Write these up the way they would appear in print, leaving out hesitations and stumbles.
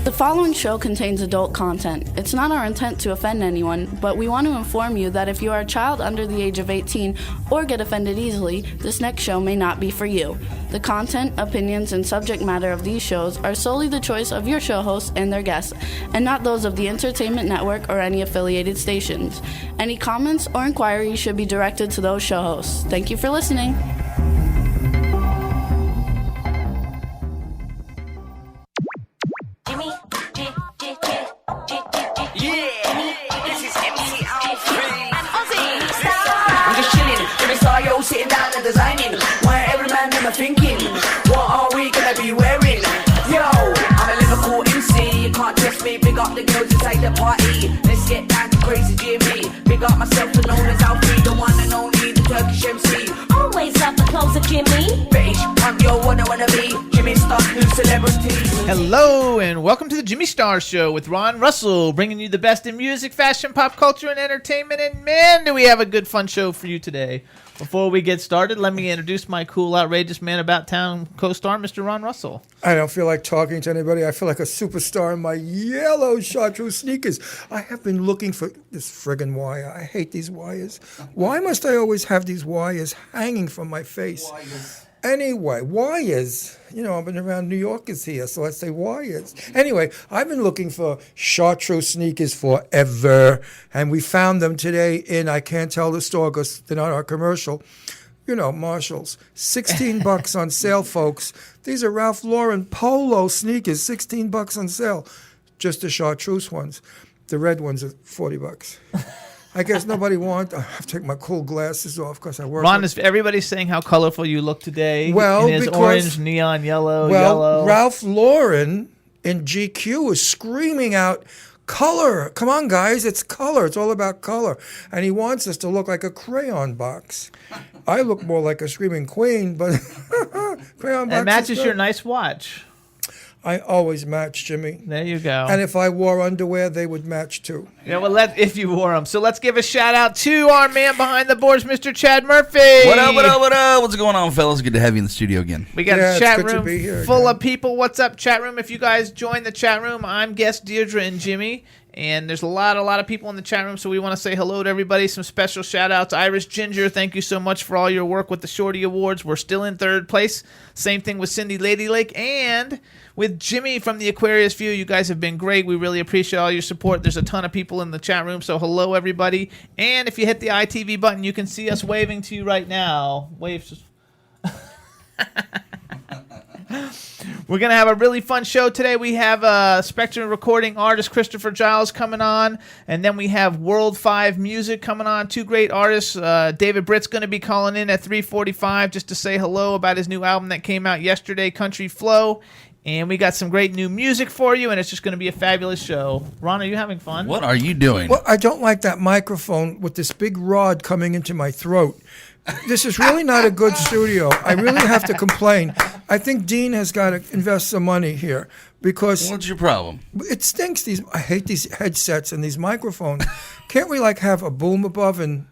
The following show contains adult content. It's not our intent to offend anyone, but we want to inform you that if you are a child under the age of 18 or get offended easily, this next show may not be for you. The content, opinions, and subject matter of these shows are solely the choice of your show hosts and their guests, and not those of the Entertainment Network or any affiliated stations. Any comments or inquiries should be directed to those show hosts. Thank you for listening. Sitting down and designing, why every man am I thinking, what are we gonna be wearing? Yo, I'm a Liverpool MC, you can't test me, big up the girls inside the party, let's get down to crazy Jimmy, big up myself and known as Alfie, the one and only, the Turkish MC. Always love the clothes of Jimmy. British punk, yo, wanna be, Jimmy Star, new celebrity. Hello and welcome to the Jimmy Star Show with Ron Russell, bringing you the best in music, fashion, pop culture, and entertainment, and man, do we have a good fun show for you today. Before we get started, let me introduce my cool, outrageous man about town co-star, Mr. Ron Russell. I don't feel like talking to anybody. I feel like a superstar in my yellow chartreuse sneakers. I have been looking for this friggin' wire. I hate these wires. Why must I always have these wires hanging from my face? Anyway, wires. You know, I've been around New Yorkers here, so I say wires. Anyway, I've been looking for chartreuse sneakers forever, and we found them today in, I can't tell the store because they're not our commercial, you know, Marshalls. $16 on sale, folks. These are Ralph Lauren polo sneakers, $16 on sale. Just the chartreuse ones. The red ones are $40. I guess nobody wants. I have to take my cool glasses off because I work. Ron, is everybody saying how colorful you look today? Well, in his orange, neon yellow, yellow. Ralph Lauren in GQ is screaming out, color. Come on, guys. It's color. It's all about color. And he wants us to look like a crayon box. I look more like a screaming queen, but crayon box. It matches your nice watch. I always match, Jimmy. There you go. And if I wore underwear, they would match too. Yeah, well, if you wore them. So let's give a shout out to our man behind the boards, Mr. Chad Murphy. What up, what up, what up? What's going on, fellas? Good to have you in the studio again. We got a chat room full of people. What's up, chat room? If you guys join the chat room, I'm guest Deirdre and Jimmy. And there's a lot of people in the chat room, so we want to say hello to everybody. Some special shout-outs. Irish Ginger, thank you so much for all your work with the Shorty Awards. We're still in third place. Same thing with Cindy Lady Lake and with Jimmy from the Aquarius View. You guys have been great. We really appreciate all your support. There's a ton of people in the chat room, so hello, everybody. And if you hit the ITV button, you can see us waving to you right now. Waves. We're going to have a really fun show today. We have Spectrum recording artist Christopher Giles coming on, and then we have World 5 Music coming on. Two great artists. David Britt's going to be calling in at 3:45 just to say hello about his new album that came out yesterday, Country Flow. And we got some great new music for you, and it's just going to be a fabulous show. Ron, are you having fun? What are you doing? Well, I don't like that microphone with this big rod coming into my throat. This is really not a good studio. I really have to complain. I think Dean has got to invest some money here because... What's your problem? It stinks. I hate these headsets and these microphones. Can't we have a boom above and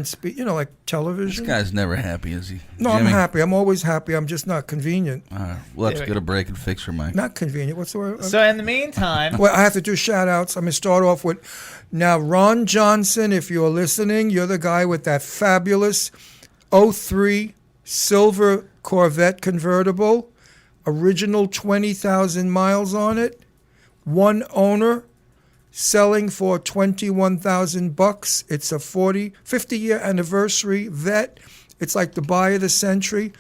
speak, like television? This guy's never happy, is he? No, Jimmy? I'm happy. I'm always happy. I'm just not convenient. All right. We'll have to get a break and fix your mic. Not convenient. What's the word? So in the meantime... Well, I have to do shout-outs. I'm going to start off with... Now, Ron Johnson, if you're listening, you're the guy with that fabulous 03 silver Corvette convertible, original 20,000 miles on it, one owner, selling for $21,000. It's a 50-year anniversary Vet. It's like the buy of the century.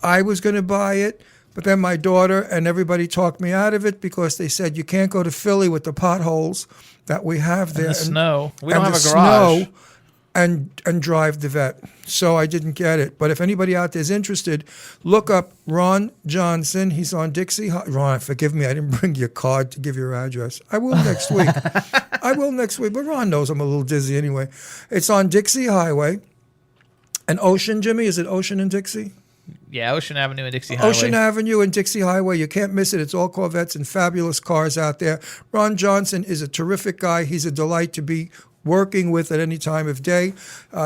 I was going to buy it, but then my daughter and everybody talked me out of it because they said you can't go to Philly with the potholes that we have there. And the snow. We don't have a garage. Snow, and drive the Vet. So I didn't get it. But if anybody out there is interested, look up Ron Johnson. He's on Dixie Highway. Ron, forgive me, I didn't bring your card to give your address. I will next week. But Ron knows I'm a little dizzy anyway. It's on Dixie Highway. And Ocean, Jimmy, is it Ocean and Dixie? Yeah, Ocean Avenue and Dixie Highway. Ocean Avenue and Dixie Highway. You can't miss it. It's all Corvettes and fabulous cars out there. Ron Johnson is a terrific guy. He's a delight to be working with at any time of day.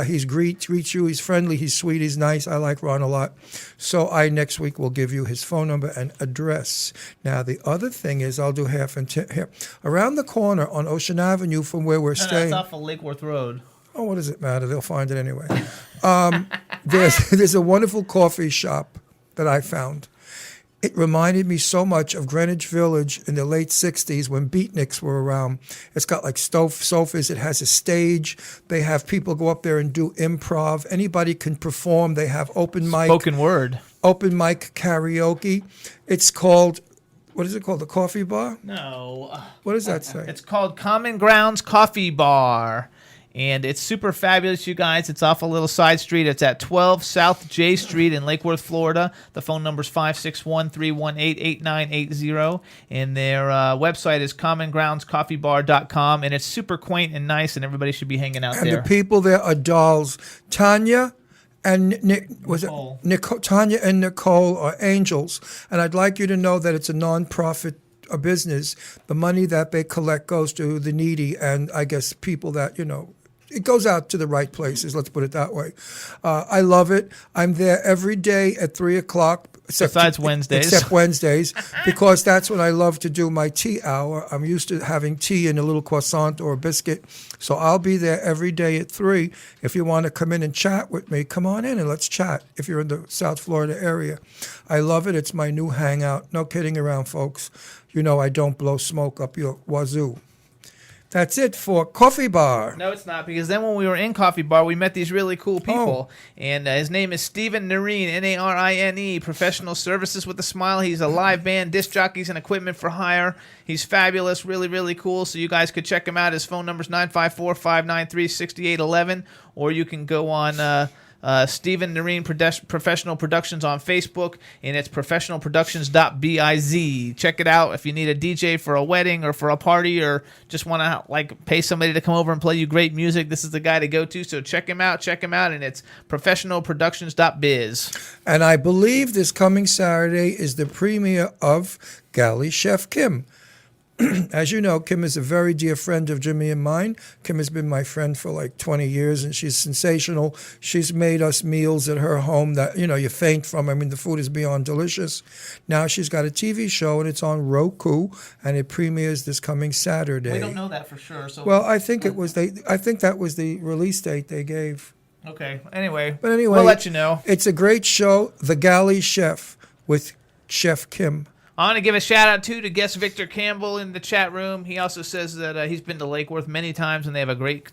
He greets you. He's friendly. He's sweet. He's nice. I like Ron a lot. So next week will give you his phone number and address. Now, the other thing is I'll do half and here. Around the corner on Ocean Avenue from where we're staying. That's off of Lake Worth Road. Oh, what does it matter? They'll find it anyway. There's a wonderful coffee shop that I found. It reminded me so much of Greenwich Village in the late 60s when beatniks were around. It's got like sofas. It has a stage. They have people go up there and do improv. Anybody can perform. They have open mic. Spoken word. Open mic karaoke. It's called, what is it called? The Coffee Bar? No. What does that say? It's called Common Grounds Coffee Bar. And it's super fabulous, you guys. It's off a little side street. It's at 12 South J Street in Lake Worth, Florida. The phone number is 561-318-8980. And their website is commongroundscoffeebar.com. And it's super quaint and nice, and everybody should be hanging out there. And the people there are dolls. Tanya and Tanya and Nicole are angels. And I'd like you to know that it's a non-profit a business. The money that they collect goes to the needy and I guess people that, it goes out to the right places, let's put it that way. I love it. I'm there every day at 3 o'clock. Besides Wednesdays. Except Wednesdays, because that's when I love to do my tea hour. I'm used to having tea and a little croissant or a biscuit. So I'll be there every day at 3. If you want to come in and chat with me, come on in and let's chat if you're in the South Florida area. I love it. It's my new hangout. No kidding around, folks. I don't blow smoke up your wazoo. That's it for Coffee Bar. No, it's not, because then when we were in Coffee Bar, we met these really cool people. And his name is Stephen Narine, Narine, professional services with a smile. He's a live band, disc jockeys, and equipment for hire. He's fabulous, really, really cool. So you guys could check him out. His phone number is 954-593-6811, or you can go on Stephen Narine Professional Productions on Facebook, and it's professionalproductions.biz. Check it out if you need a DJ for a wedding or for a party, or just want to pay somebody to come over and play you great music. This is the guy to go to. So check him out, and it's professionalproductions.biz. And I believe this coming Saturday is the premiere of Galley Chef Kim. As you know, Kim is a very dear friend of Jimmy and mine. Kim has been my friend for like 20 years, and she's sensational. She's made us meals at her home that, you faint from. I mean, the food is beyond delicious. Now she's got a TV show, and it's on Roku, and it premieres this coming Saturday. We don't know that for sure. So well, I think that was the release date they gave. Okay. Anyway, we'll let you know. It's a great show, The Galley Chef with Chef Kim. I want to give a shout-out, too, to guest Victor Campbell in the chat room. He also says that he's been to Lake Worth many times, and they have a great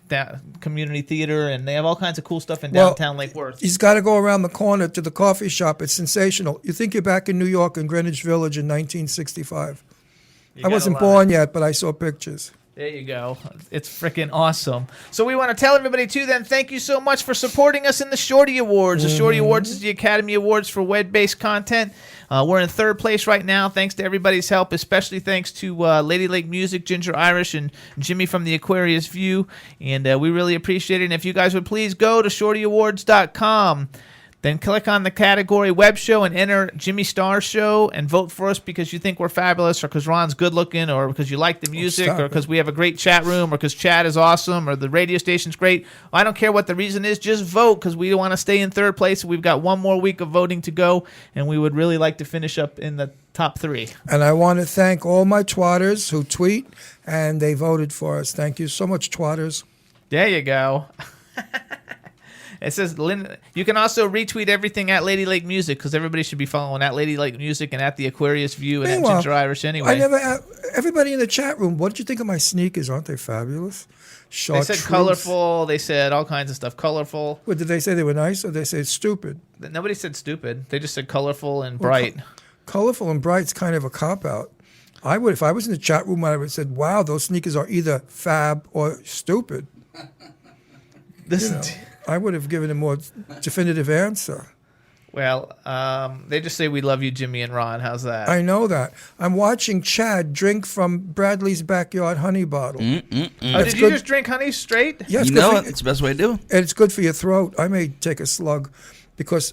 community theater, and they have all kinds of cool stuff in downtown Lake Worth. He's got to go around the corner to the coffee shop. It's sensational. You think you're back in New York in Greenwich Village in 1965. I wasn't born yet, but I saw pictures. There you go. It's freaking awesome. So we want to tell everybody, too, then, thank you so much for supporting us in the Shorty Awards. The Shorty Awards is the Academy Awards for web-based content. We're in third place right now, thanks to everybody's help, especially thanks to Lady Lake Music, Ginger Irish, and Jimmy from the Aquarius View. And we really appreciate it. And if you guys would please go to shortyawards.com. Then click on the category Web Show and enter Jimmy Starr's show and vote for us because you think we're fabulous, or because Ron's good looking, or because you like the music, or because we have a great chat room, or because Chad is awesome, or the radio station's great. I don't care what the reason is, just vote, because we want to stay in third place. We've got one more week of voting to go, and we would really like to finish up in the top 3. And I want to thank all my twatters who tweet, and they voted for us. Thank you so much, twatters. There you go. It says, you can also retweet everything at Lady Lake Music, because everybody should be following at Lady Lake Music and at the Aquarius View and at Ginger Irish anyway. Everybody in the chat room, what did you think of my sneakers? Aren't they fabulous? They said colorful. They said all kinds of stuff. Colorful. What, did they say they were nice, or did they say stupid? Nobody said stupid. They just said colorful and bright. Colorful and bright's kind of a cop-out. If I was in the chat room, I would have said, wow, those sneakers are either fab or stupid. I would have given a more definitive answer. Well, they just say we love you, Jimmy and Ron. How's that? I know that. I'm watching Chad drink from Bradley's backyard honey bottle. Oh, did you just drink honey straight? Yes, it's the best way to do it. And it's good for your throat. I may take a slug because,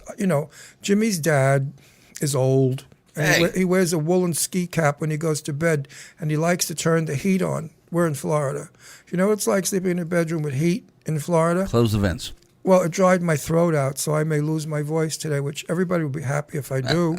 Jimmy's dad is old. And he wears a woolen ski cap when he goes to bed, and he likes to turn the heat on We're in Florida. You know what it's like sleeping in a bedroom with heat in Florida? Close the vents. Well, it dried my throat out, so I may lose my voice today, which everybody will be happy if I do.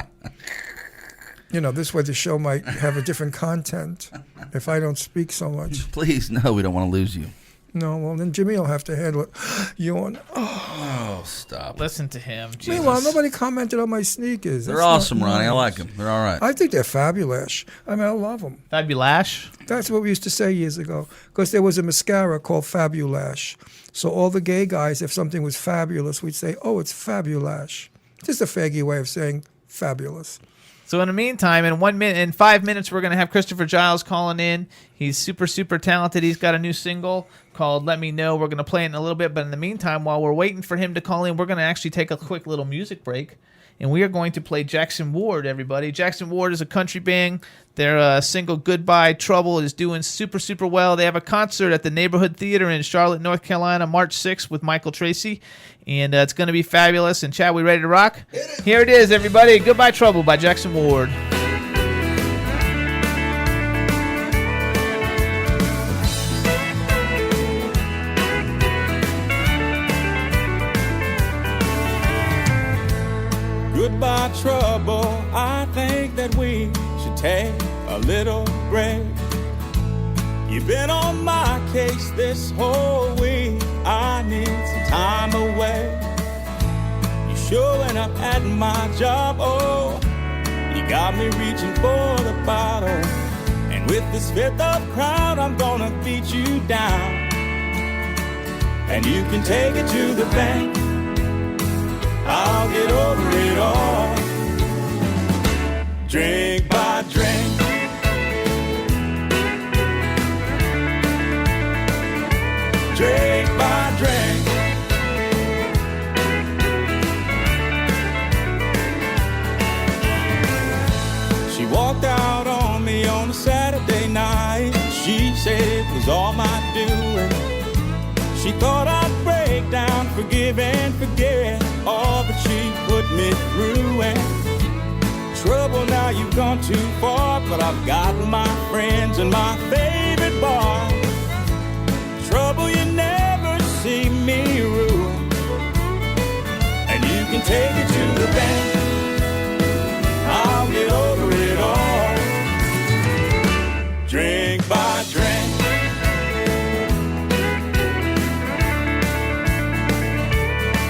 This way the show might have a different content if I don't speak so much. Please, no, we don't want to lose you. No, well, then Jimmy will have to handle it. Yawn. Oh, stop. Listen to him. Jesus. Meanwhile, nobody commented on my sneakers. They're That's awesome, not Ronnie. I nice. like them. They're all right. I think they're fabulous. I mean, I love them. Fabulash. That's what we used to say years ago. Because there was a mascara called Fabulash. So all the gay guys, if something was fabulous, we'd say, oh, it's Fabulash. Just a faggy way of saying fabulous. So in the meantime, in 5 minutes, we're going to have Christopher Giles calling in. He's super, super talented. He's got a new single called Let Me Know. We're going to play it in a little bit. But in the meantime, while we're waiting for him to call in, we're going to actually take a quick little music break. And we are going to play Jackson Ward, everybody. Jackson Ward is a country band. Their single Goodbye Trouble is doing super, super well. They have a concert at the Neighborhood Theater in Charlotte, North Carolina, March 6th with Michael Tracy. And it's going to be fabulous. And Chad, we ready to rock? Here it is, everybody. Goodbye Trouble by Jackson Ward. Goodbye trouble, I think that we should take a little break. You've been on my case this whole week, I need some time away. You showing up at my job, oh, you got me reaching for the bottle. And with this fifth of crowd, I'm gonna beat you down. And you can take it to the bank, I'll get over it all. Drink by drink, drink by drink. She walked out on me on a Saturday night. She said it was all my doing. She thought I'd break down, forgive and forget all that she put me through. And trouble, now you've gone too far, but I've got my friends and my favorite bar. Trouble, you never see me ruin, and you can take it to the bank, I'll get over it all. Drink by drink,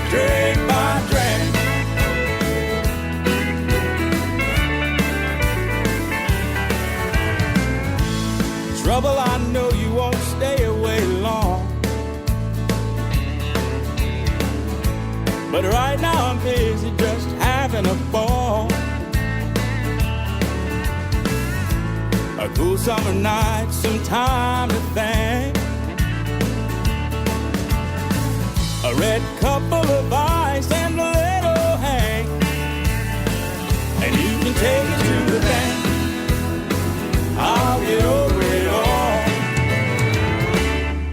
drink by drink. Trouble, I know you won't stay away long, but right now I'm busy just having a ball. A cool summer night, some time to think, a red cup full of ice and a little Hank, and you can take it to the bank, I'll get over it all.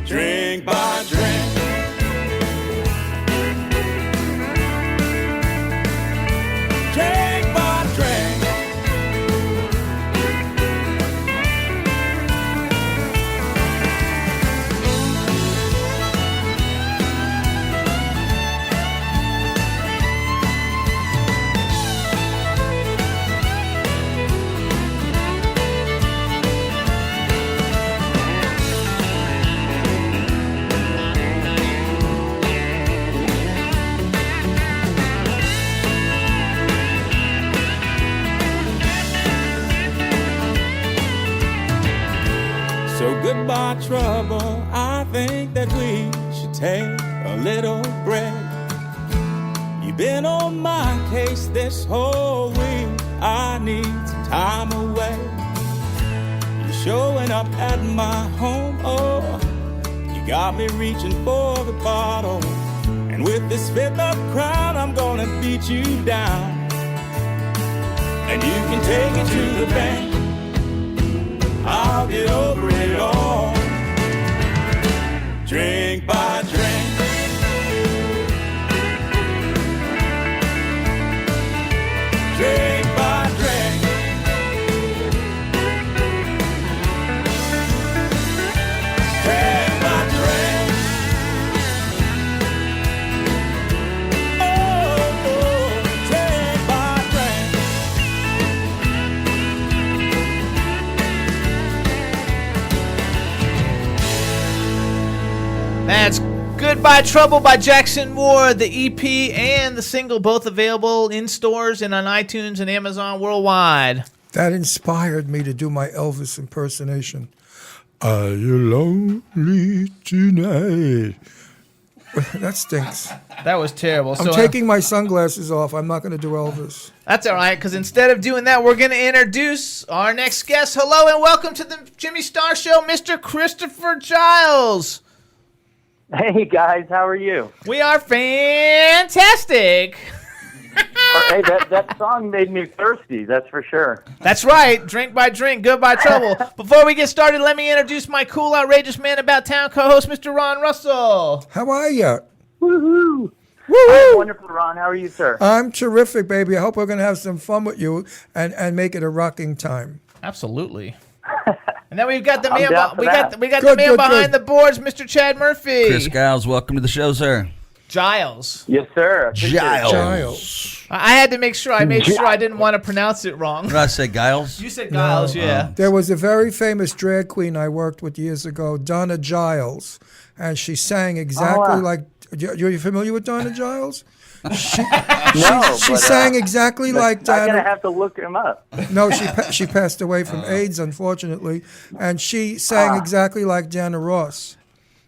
Drink by drink, drink by drink. So goodbye trouble, I think that we should take a little break. You've been on my case this whole week, I need some time away. You're showing up at my home, oh, you got me reaching for the bottle. And with this fifth of crowd, I'm gonna beat you down. And you can take it to the bank, I'll get over it all. Drink by drink, drink by drink. by Trouble by Jackson Ward, the EP and the single both available in stores and on iTunes and Amazon worldwide. That inspired me to do my Elvis impersonation. Are you lonely tonight? That stinks. That was terrible. I'm taking my sunglasses off. I'm not going to do Elvis. That's all right, because instead of doing that, we're going to introduce our next guest. Hello and welcome to the Jimmy Star Show, Mr. Christopher Giles. Hey guys, how are you? We are fantastic. Hey, that song made me thirsty, that's for sure. That's right. Drink by drink, good by trouble. Before we get started, let me introduce my cool, outrageous man about town co-host, Mr. Ron Russell. How are you? Woohoo! I'm wonderful, Ron. How are you, sir? I'm terrific, baby. I hope we're going to have some fun with you and make it a rocking time. Absolutely. And then we've got the man. We got Good, the man good, behind good. the boards, Mr. Chad Murphy. Chris Giles, welcome to the show, sir. Giles. Yes, sir. Giles. I had to make sure. I made sure I didn't want to pronounce it wrong. Did I say Giles? You said Giles, yeah. There was a very famous drag queen I worked with years ago, Donna Giles, and she sang exactly like. You're familiar with Donna Giles? She sang exactly like I'm Dana. going to have to look him up. No, she passed away from AIDS, unfortunately, and she sang exactly like Diana Ross.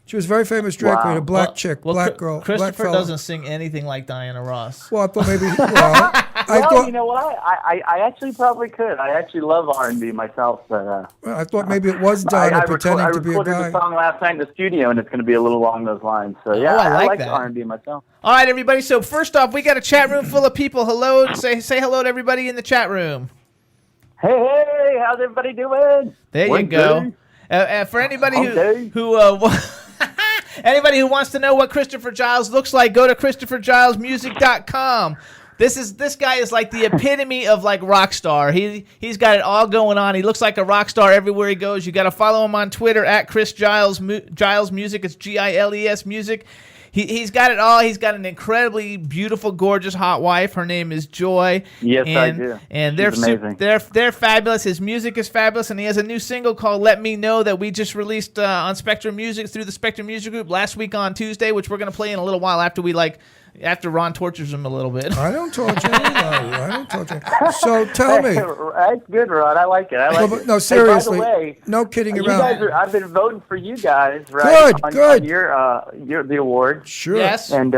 She was a very famous drag queen, a black chick, black girl, black Christopher fella. doesn't sing anything like Diana Ross. Well, I thought maybe. You know what? I actually probably could. I actually love R&B myself, but I thought maybe it was Donna pretending to be a I recorded guy. the song last night in the studio, and it's going to be a little along those lines. So yeah, I like like that. R&B myself. All right, everybody. So first off, we got a chat room full of people. Hello, say hello to everybody in the chat room. Hey, how's everybody doing? There you go. For anybody who anybody who wants to know what Christopher Giles looks like, go to ChristopherGilesMusic.com. This guy is like the epitome of like rock star. He's got it all going on. He looks like a rock star everywhere he goes. You got to follow him on Twitter at Chris Giles Music. It's Giles Music. He's got it all. He's got an incredibly beautiful, gorgeous, hot wife. Her name is Joy. Yes, I do. And She's amazing. they're fabulous. His music is fabulous, and he has a new single called "Let Me Know" that we just released on Spectrum Music through the Spectrum Music Group last week on Tuesday, which we're gonna play in a little while after Ron tortures him a little bit. I don't torture anybody. So tell me. That's good, Rod. I like it. No, seriously. Hey, by the way, no kidding you around. guys I've been voting for you guys, right? Good. On the award. Sure. Yes. And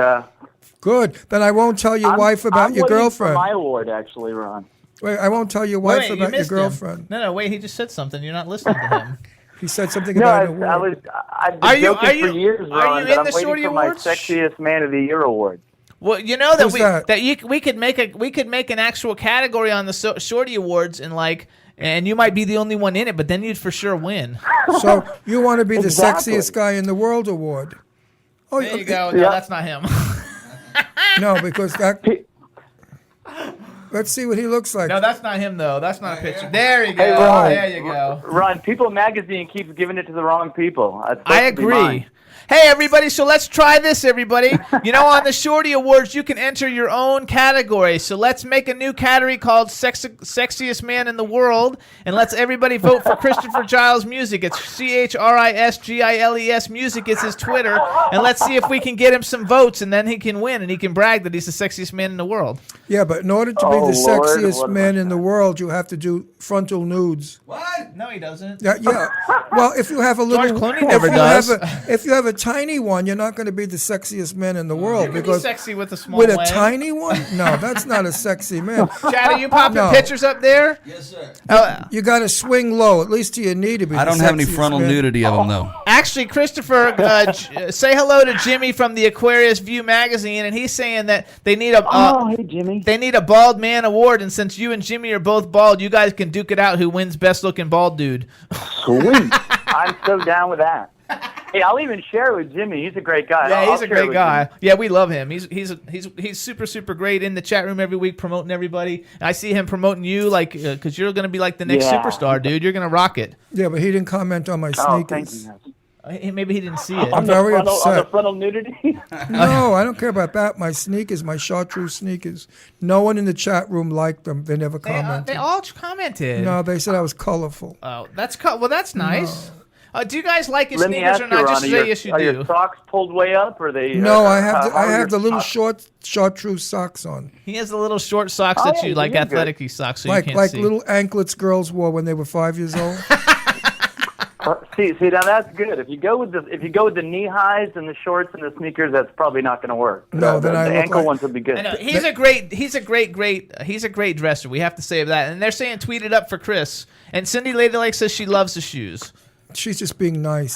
good. Then I won't tell your wife about your girlfriend. For my award, actually, Ron. Wait, I won't tell your wife Wait, about your missed him. girlfriend. No, wait. He just said something. You're not listening to him. He said something No, about an award. I've been joking for years, Ron, are you that in I'm the waiting Shorty for my Awards? Sexiest Man of the Year award. Well, you know Who's that? we could make an actual category on the Shorty Awards and you might be the only one in it, but then you'd for sure win. So you want to be Exactly. the sexiest guy in the world award? Oh, There you go. No, Yeah. that's not him. No, because that. Let's see what he looks like. No, that's not him though. That's not a picture. There you go. Hey, Ron. There you go. Ron, People Magazine keeps giving it to the wrong people. That's supposed I to be mine. agree. Hey, everybody, so let's try this, everybody. You know, on the Shorty Awards, you can enter your own category. So let's make a new category called Sexiest Man in the World, and let's everybody vote for Christopher Giles Music. It's CHRISGILES Music is his Twitter, and let's see if we can get him some votes, and then he can win, and he can brag that he's the sexiest man in the world. Yeah, but in order to be Oh, the Lord, sexiest what man about in the world, you have to do frontal nudes. What? No, he doesn't. Yeah. Well, if you have a little, George Clooney never does. If you have a tiny one, you're not going to be the sexiest man in the world You can be because sexy with a small with a wang. tiny one, no, that's not a sexy man. Chad, are you popping No. pictures up there? Yes, sir. You got to swing low, at least to your knee to be. I the don't have any sexiest frontal man. nudity of them, though. Actually, Christopher, say hello to Jimmy from the Aquarius View magazine, and he's saying that they need Oh, hey, Jimmy. they need a bald man award, and since you and Jimmy are both bald, you guys can duke it out who wins best looking bald dude. Sweet. I'm so down with that. Hey, I'll even share it with Jimmy. He's a great guy. Yeah, I'll he's a share it great with guy. Jimmy. Yeah, we love him. He's super great in the chat room every week promoting everybody. I see him promoting you like because you're gonna be like the next Yeah. superstar, dude. You're gonna rock it. Yeah, but he didn't comment on my Oh, thank sneakers. you. Maybe he didn't see it. I'm very On the upset. frontal nudity? No, I don't care about that. My sneakers, my chartreuse sneakers. No one in the chat room liked them. They never commented. They all commented. No, they said I was colorful. Oh, that's well, that's nice. Do you guys like his Let me sneakers ask or you, not? Ron, Just say yes, you are do. your socks pulled way up, or they? No, I how are have your the little socks? chartreuse socks on, He has the little short socks Oh, that yeah, you like, you're good. athletic socks, so you like can't see. little anklets girls wore when they were 5 years old. See, now that's good. If you go with the knee highs and the shorts and the sneakers, that's probably not going to work. No, the then I look ankle like- ones would be good. I know. He's a great dresser. We have to say that. And they're saying tweet it up for Chris. And Cindy Ladylake says she loves the shoes. She's just being nice.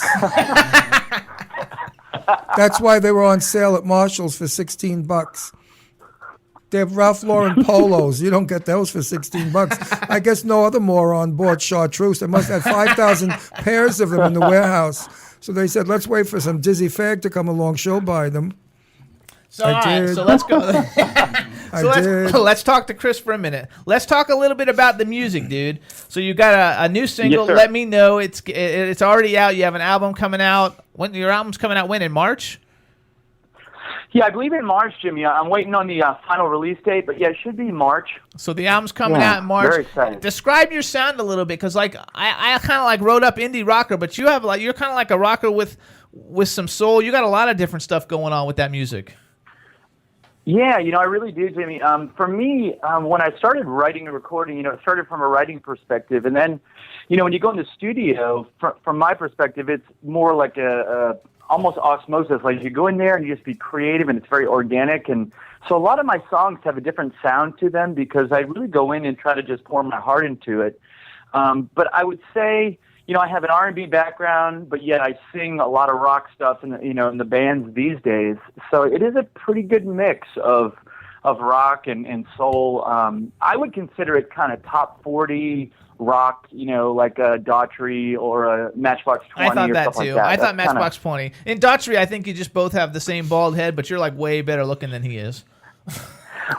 That's why they were on sale at Marshall's for $16. They have Ralph Lauren polos. You don't get those for $16. I guess no other moron bought chartreuse. They must have 5,000 pairs of them in the warehouse. So they said, let's wait for some dizzy fag to come along. She'll buy them. So, I all right, did. so let's go. did. Let's talk to Chris for a minute. Let's talk a little bit about the music, dude. So you got a new single, Yes, sir. Let Me Know. It's already out. You have an album coming out. When your album's coming out when? In March? Yeah, I believe in March, Jimmy. I'm waiting on the final release date, but yeah, it should be March. So the album's coming Yeah, out in March. very excited. Describe your sound a little bit, because like I kind of like wrote up indie rocker, but you're kind of like a rocker with some soul. You got a lot of different stuff going on with that music. Yeah, I really do, Jimmy. For me, when I started writing and recording, it started from a writing perspective. And then, when you go in the studio, from my perspective, it's more like a almost osmosis. Like you go in there and you just be creative, and it's very organic. And so a lot of my songs have a different sound to them because I really go in and try to just pour my heart into it. But I would say, I have an R&B background, but yet I sing a lot of rock stuff in the bands these days. So it is a pretty good mix of rock and soul. I would consider it kind of top 40 rock, like a Daughtry or a Matchbox 20 I thought or that stuff too. like that. I thought That's kinda- Matchbox 20. In Daughtry, I think you just both have the same bald head, but you're like way better looking than he is.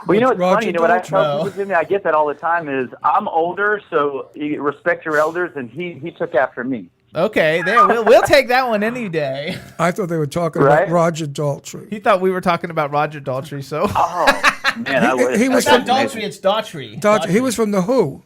Well, what's Roger funny, what I Daltrey. tell people, Jimmy, I get that all the time, is I'm older, so you respect your elders, and he took after me. Okay, there we'll take that one any day. I thought they were talking Right? about Roger Daltrey. He thought we were talking about Roger Daltrey, so Oh, man, I would. he was it's not from- Daltrey, it's Daughtry. Daltrey. He was from The Who.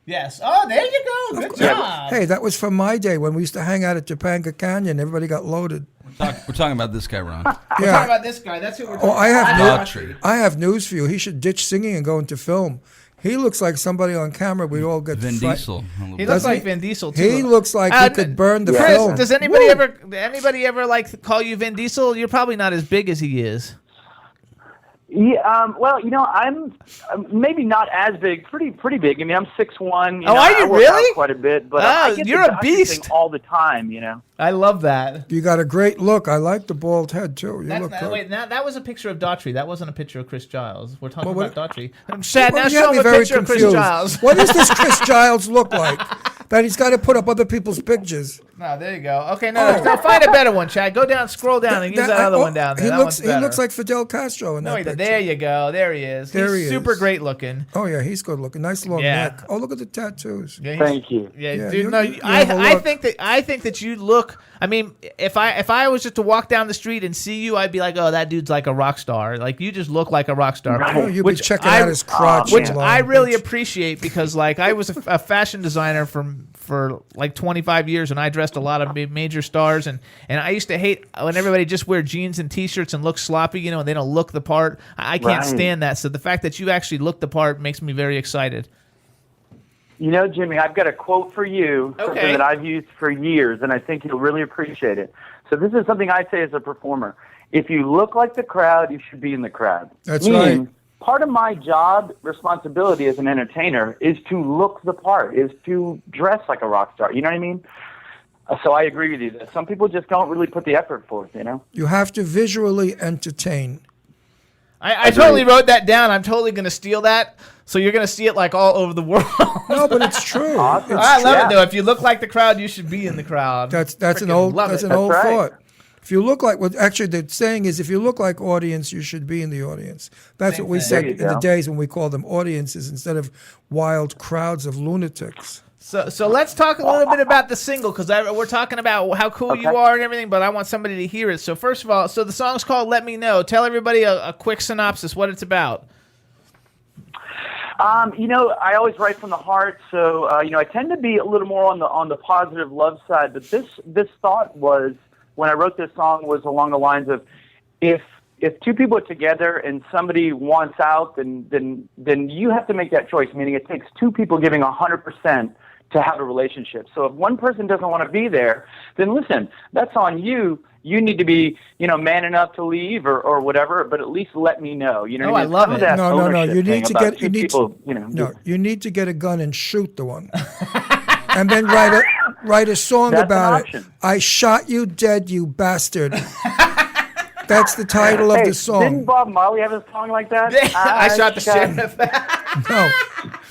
Yes. Oh, there you go. Good job. Hey, that was from my day when we used to hang out at Topanga Canyon. Everybody got loaded. We're talking about this guy, Ron. We're talking Yeah. about this guy. That's who we're talking Oh, I have about. Daughtry. I have news for you. He should ditch singing and go into film. He looks like somebody on camera we'd all get Vin fright- Diesel. He looks Doesn't like he? Vin Diesel too. He looks like he could burn the Chris, film. does anybody ever like call you Vin Diesel? You're probably not as big as he is. Yeah, well, I'm maybe not as big, pretty big. I mean, I'm 6'1". Oh, are you I work really? out quite a bit, but Oh, I get you're the a doctor beast. thing all the time. I love that. You got a great look. I like the bald head too. You That's look good. wait, now that was a picture of Daughtry. That wasn't a picture of Chris Giles. We're talking Well, about Daughtry. Shad, Well, now you have show me him a very picture of Chris confused. Giles. What does this Chris Giles look like? That he's got to put up other people's pictures. No, there you go. Okay, no, find a better one, Chad. Go down, scroll down, and use that other one down there. He That looks. one's better. He looks like Fidel Castro in No, that he picture. doesn't. There you go. There he is. There He's he super is. great looking. Oh yeah, he's good looking. Nice long Yeah. neck. Oh, look at the tattoos. Yeah, he's- Thank you. Yeah, Yeah, dude. you- No, you have a I look. think that you look. I mean, if I was just to walk down the street and see you, I'd be like, oh, that dude's like a rock star. Like you just look like a rock star. Oh, you'd be checking out his crotch. Which alone, I really bitch. appreciate because like I was a fashion designer for like 25 years and I dressed a lot of major stars and I used to hate when everybody just wear jeans and t-shirts and look sloppy, and they don't look the part. I can't Right. stand that. So the fact that you actually look the part makes me very excited. Jimmy, I've got a quote for you, Okay. something that I've used for years, and I think you'll really appreciate it. So this is something I say as a performer. If you look like the crowd, you should be in the crowd. That's Meaning, right. part of my job responsibility as an entertainer is to look the part, is to dress like a rock star. You know what I mean? So I agree with you that some people just don't really put the effort forth, You have to visually entertain. I totally wrote that down. I'm totally going to steal that. So you're going to see it like all over the world. No, but it's true. Awesome. I love Yeah. it though. If you look like the crowd, you should be in the crowd. That's an Freaking old love that's it. an old That's right. thought. If you look like what actually the saying is, if you look like audience, you should be in the audience. That's Same what we thing. said There in you the go. days when we called them audiences instead of wild crowds of lunatics. So let's talk a little bit about the single because we're talking about how cool you Okay. are and everything, but I want somebody to hear it. So first of all, the song's called "Let Me Know." Tell everybody a quick synopsis, what it's about. I always write from the heart, so I tend to be a little more on the positive love side. But this thought was, when I wrote this song, was along the lines of, if two people are together and somebody wants out, then you have to make that choice. Meaning, it takes two people giving 100% to have a relationship. So if one person doesn't want to be there, then listen, that's on you. You need to be, man enough to leave or whatever, but at least let me know. You know, I love it. No. You need to get you need to get a gun and shoot the one, and then write a song That's about an it. option. I shot you dead, you bastard. That's the title of the song. Didn't Bob Marley have a song like that? I shot the sheriff.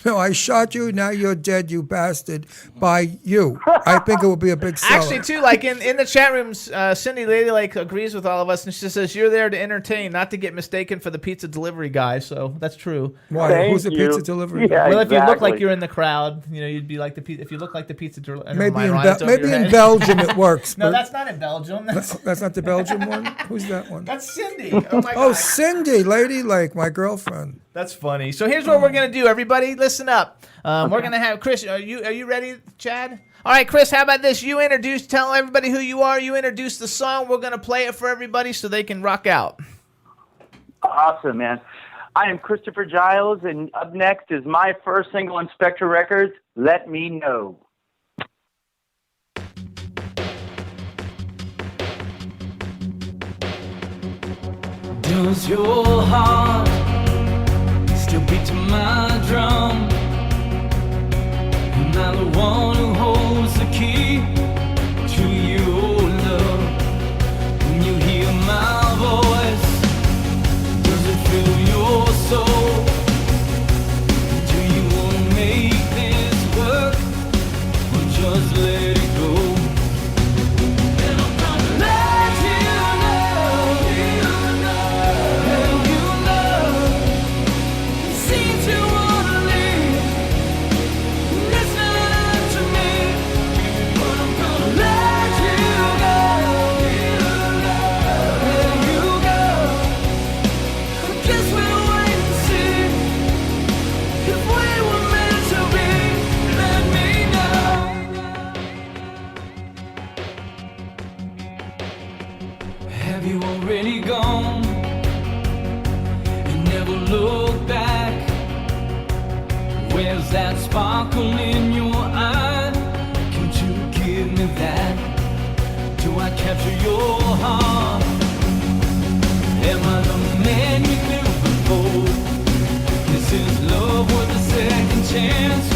No, I shot you, now you're dead, you bastard, by you. I think it would be a big seller. Actually, too, like in the chat rooms, Cindy Ladylake agrees with all of us, and she says, you're there to entertain, not to get mistaken for the pizza delivery guy, so that's true. Why? Thank Who's the you. pizza delivery? Yeah, Well, if you look exactly. like you're in the crowd, you'd be like if you look like the pizza delivery. Maybe in Belgium it works. No, but that's not in Belgium. that's not the Belgian one? Who's that one? That's Cindy. Oh, my Oh, God. Cindy, Ladylake, my girlfriend. That's funny. So here's what we're gonna do, everybody. Listen up. We're gonna have Chris. Are you ready, Chad? All right, Chris. How about this? You tell everybody who you are. You introduce the song. We're gonna play it for everybody so they can rock out. Awesome, man. I am Christopher Giles, and up next is my first single on Spectre Records, Let Me Know. Does your heart still beat to my drum? Am I the one who holds the key to your love? When you hear my voice, does it fill your soul? Do you want to make this work, or just let it go? And I'm gonna let you know, and you know, seem to wanna leave. Listen to me, but I'm gonna let you go, let you go. I guess we'll wait and see if we were meant to be. Let me know. Have you already gone and never looked back? Where's that sparkle in your eye? Can't you give me that? Do I capture your heart? Am I the man you knew before? This is love worth a second chance.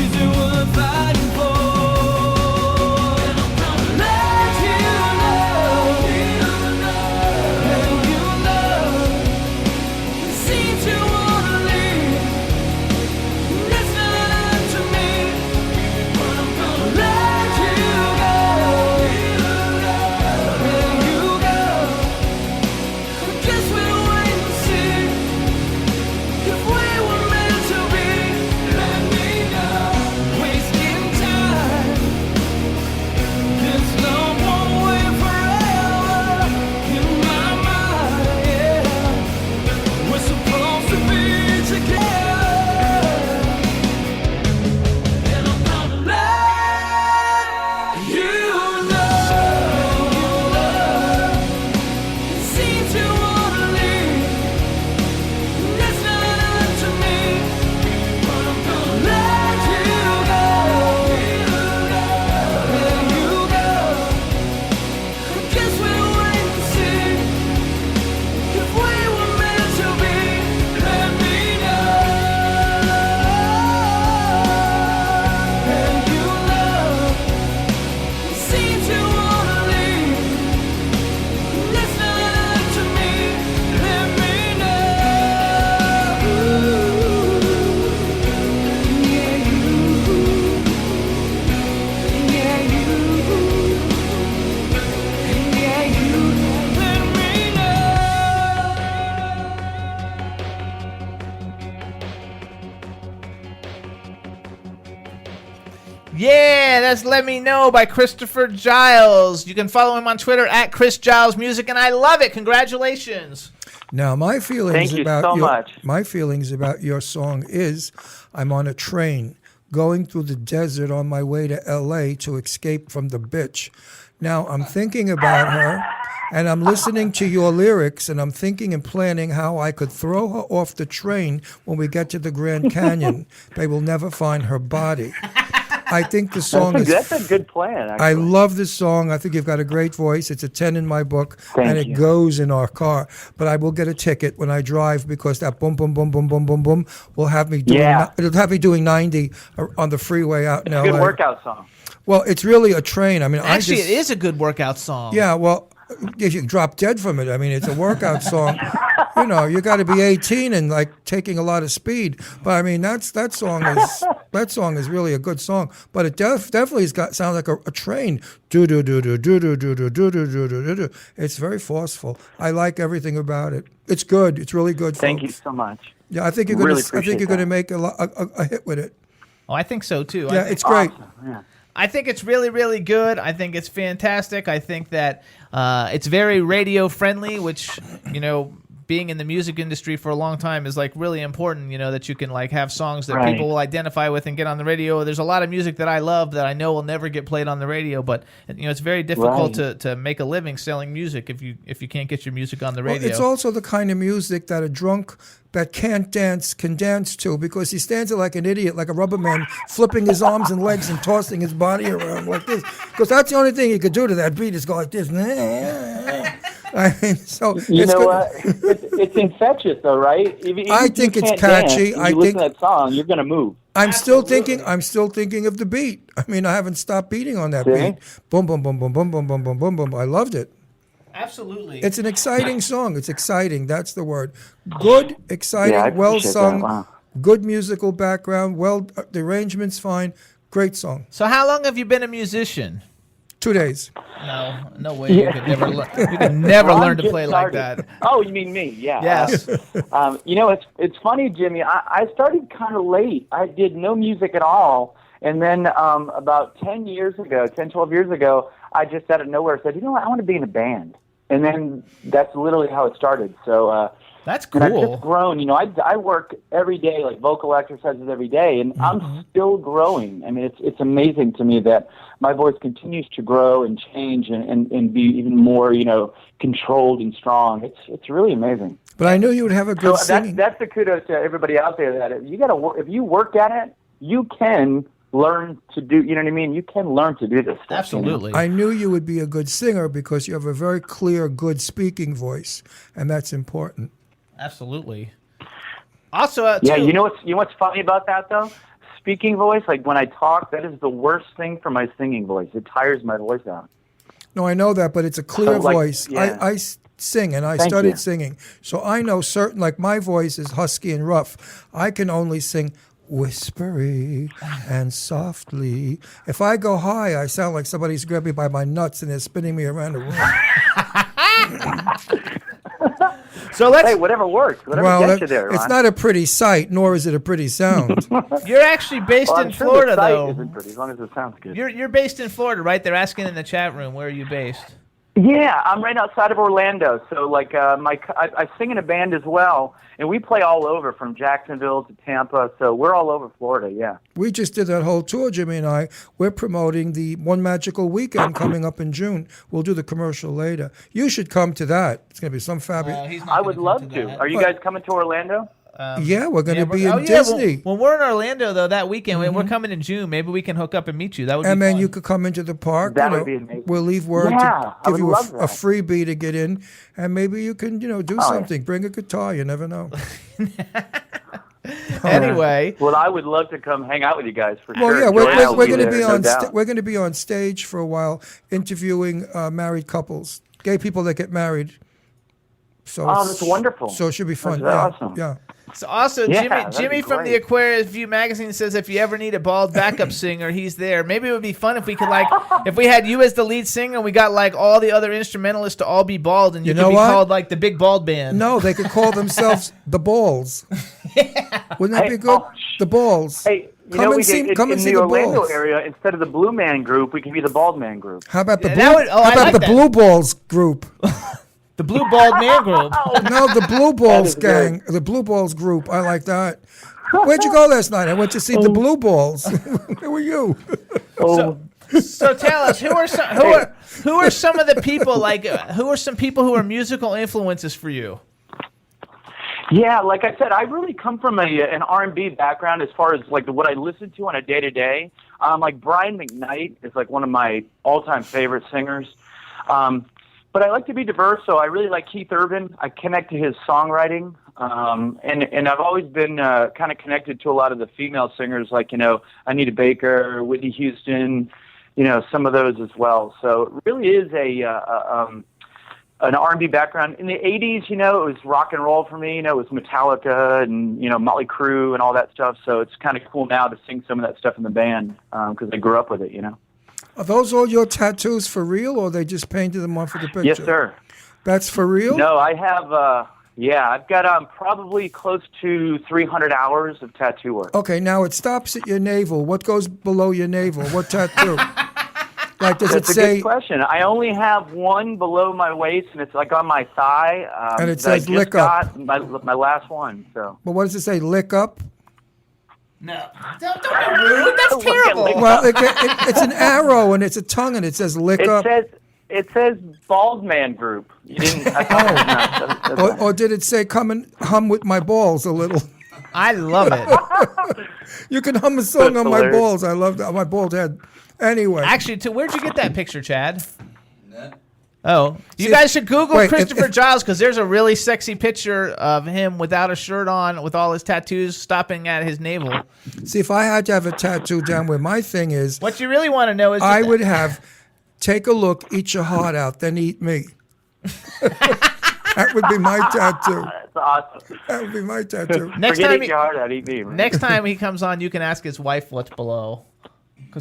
Is it worth fighting for? And I'm gonna let you know, and you know, you seem to wanna leave. Listen to me, but I'm gonna let you go, let you go. I guess we'll wait and see if we were meant to be. Let me know. Wasting time, this love won't wait forever. In my mind, yeah, we're supposed to be together. And I'm gonna let you know. You seem to wanna leave. Listen to me, but I'm gonna let you go, let you go. I guess we'll wait and see if we were meant to be. Let me know, and you know, you seem to wanna leave. Listen to me, let me know. Yeah, you, yeah, you, yeah, you, let me Yeah, that's Let Me Know by Christopher Giles. You can follow him on Twitter at Chris Giles Music, and I love it. Congratulations. Now, my feelings Thank you about so your much. my feelings about your song is, I'm on a train going through the desert on my way to L.A. to escape from the bitch. Now, I'm thinking about her, and I'm listening to your lyrics, and I'm thinking and planning how I could throw her off the train when we get to the Grand Canyon. They will never find her body. I think the song That's a good plan, actually. I love this song. I think you've got a great voice. It's a 10 in my book, and it you. goes in our car. But I will get a ticket when I drive because that boom, boom, boom, boom, boom, boom, boom will have me doing. It'll have me doing 90 on the freeway out in LA. It's a good workout song. Well, it's really a train. I mean, Actually, it is a good workout song. Yeah, well, if you drop dead from it, I mean, it's a workout song. You know, you got to be 18 and like taking a lot of speed. But I mean, that song is really a good song. But it definitely sounds like a train. Do do do do do do do do do do do do do. It's very forceful. I like everything about it. It's good. It's really good. Thank you folks. so much. Yeah, I think you're Really going to make a hit with it. Oh, I think so too. Yeah, it's great. Awesome. Yeah. I think it's really, really good. I think it's fantastic. I think that it's very radio friendly, which, you know, being in the music industry for a long time is like really important, you know, that you can like have songs that people will identify with and get on the radio. There's a lot of music that I love that I know will never get played on the radio, but you know, it's very difficult to make a living selling music if you can't get your music on the radio. Well, it's also the kind of music that a drunk that can't dance can dance to because he stands there like an idiot, like a rubber man, flipping his arms and legs and tossing his body around like this. Because that's the only thing he could do to that beat is go like this. I mean, so you know what? It's infectious, though, right? I think it's catchy. I think listen to that song, you're going to move. I'm still thinking of the beat. I mean, I haven't stopped beating on that beat. Boom, boom, boom, boom, boom, boom, boom, boom, boom, boom. I loved it. Absolutely. It's an exciting song. It's exciting. That's the word. Good, exciting, well sung, wow. Good musical background. Well, the arrangement's fine. Great song. So how long have you been a musician? 2 days. No way. You could never learn to play like that. Oh, you mean me? Yeah. Yes. You know, it's funny, Jimmy. I started kind of late. I did no music at all. And then about 12 years ago, I just out of nowhere said, you know what, I want to be in a band. And then that's literally how it started. So that's cool. And I've just grown. You know, I work every day, like vocal exercises every day, and I'm still growing. I mean, it's amazing to me that my voice continues to grow and change and be even more, you know, controlled and strong. It's really amazing. But I knew you would have a good singing. That's the kudos to everybody out there that if you work at it, you can learn to do, you know what I mean? You can learn to do this stuff. Absolutely. You know? I knew you would be a good singer because you have a very clear, good speaking voice, and that's important. Absolutely. Also, yeah, you know what's funny about that though? Speaking voice, like when I talk, that is the worst thing for my singing voice. It tires my voice out. No, I know that, but it's a clear voice. Yeah. I sing, and I studied singing, so I know certain. Like my voice is husky and rough. I can only sing whispery and softly. If I go high, I sound like somebody's grabbing me by my nuts and they're spinning me around the room. So let's. Hey, whatever works. Whatever gets you there. It's not a pretty sight, nor is it a pretty sound. You're actually based in Florida, though. Isn't pretty, as long as it sounds good. You're based in Florida, right? They're asking in the chat room, where are you based? Yeah, I'm right outside of Orlando. So, like, I sing in a band as well, and we play all over from Jacksonville to Tampa. So we're all over Florida. Yeah. We just did that whole tour, Jimmy and I. We're promoting the One Magical Weekend coming up in June. We'll do the commercial later. You should come to that. It's going to be some fabulous. I would love to. Are you guys coming to Orlando? Yeah, we're going to be in Disney. When we're in Orlando, though, that weekend, we're coming in June. Maybe we can hook up and meet you. That would be And then fun. you could come into the park. That would be amazing. We'll leave word to I give would you love a that. freebie to get in, and maybe you can, do something. Bring a guitar. You never know. Anyway, well, I would love to come hang out with you guys for Well, sure. yeah, we're going to be there, on we're going to be on stage for a while interviewing married couples, gay people that get married. So that's wonderful. So it should be fun. That's awesome. Yeah. so also Jimmy from the great. Aquarius View magazine says if you ever need a bald backup singer, he's there. Maybe it would be fun if we could if we had you as the lead singer and we got like all the other instrumentalists to all be bald and you could be called like the Big Bald Band. No, they could call themselves the Balls. Wouldn't that be good? The Balls. Hey, come and see in the Orlando Balls. area, instead of the Blue Man Group, we could be the Bald Man Group. How about the Yeah, Blue? that would- how about like the that. Blue Balls group? The Blue Bald Man Group. No, the Blue Balls That is gang. The Blue Balls group. I like that. Where'd you go last night? I went to see the Blue Balls. Where were you? So tell us, who are some of the people who are some people who are musical influences for you? Yeah, like I said, I really come from an R&B background as far as like what I listen to on a day-to-day. Like Brian McKnight is like one of my all-time favorite singers. But I like to be diverse, so I really like Keith Urban. I connect to his songwriting. And I've always been kind of connected to a lot of the female singers like, Anita Baker, Whitney Houston, some of those as well. So it really is an R&B background. In the 80s, it was rock and roll for me. It was Metallica and, Motley Crue and all that stuff. So it's kind of cool now to sing some of that stuff in the band because I grew up with it, Are those all your tattoos for real, or they just painted them on for the picture? Yes, sir. That's for real? No, I have, I've got probably close to 300 hours of tattoo work. Okay, now it stops at your navel. What goes below your navel? What tattoo? Like, does That's it say? a good question. I only have one below my waist, and it's like on my thigh. And it that I says just lick up. got my last one. So. But what does it say? Lick up? No, don't be rude. That's terrible. Well, it's an arrow and it's a tongue and it says lick up. It says Bald Man Group. You didn't. Or did it say come and hum with my balls a little? I love it. You can hum a song That's on my hilarious. balls. I love that. My bald head. Anyway. Actually, where'd you get that picture, Chad? Oh, you guys should Google Christopher Giles because there's a really sexy picture of him without a shirt on, with all his tattoos stopping at his navel. See, if I had to have a tattoo down where my thing is, what you really want to know is I would have take a look, eat your heart out, then eat me. That would be my tattoo. That's awesome. That would be my tattoo. Next Forget time eating your heart out, eat me. Man. Next time he comes on, you can ask his wife what's below. I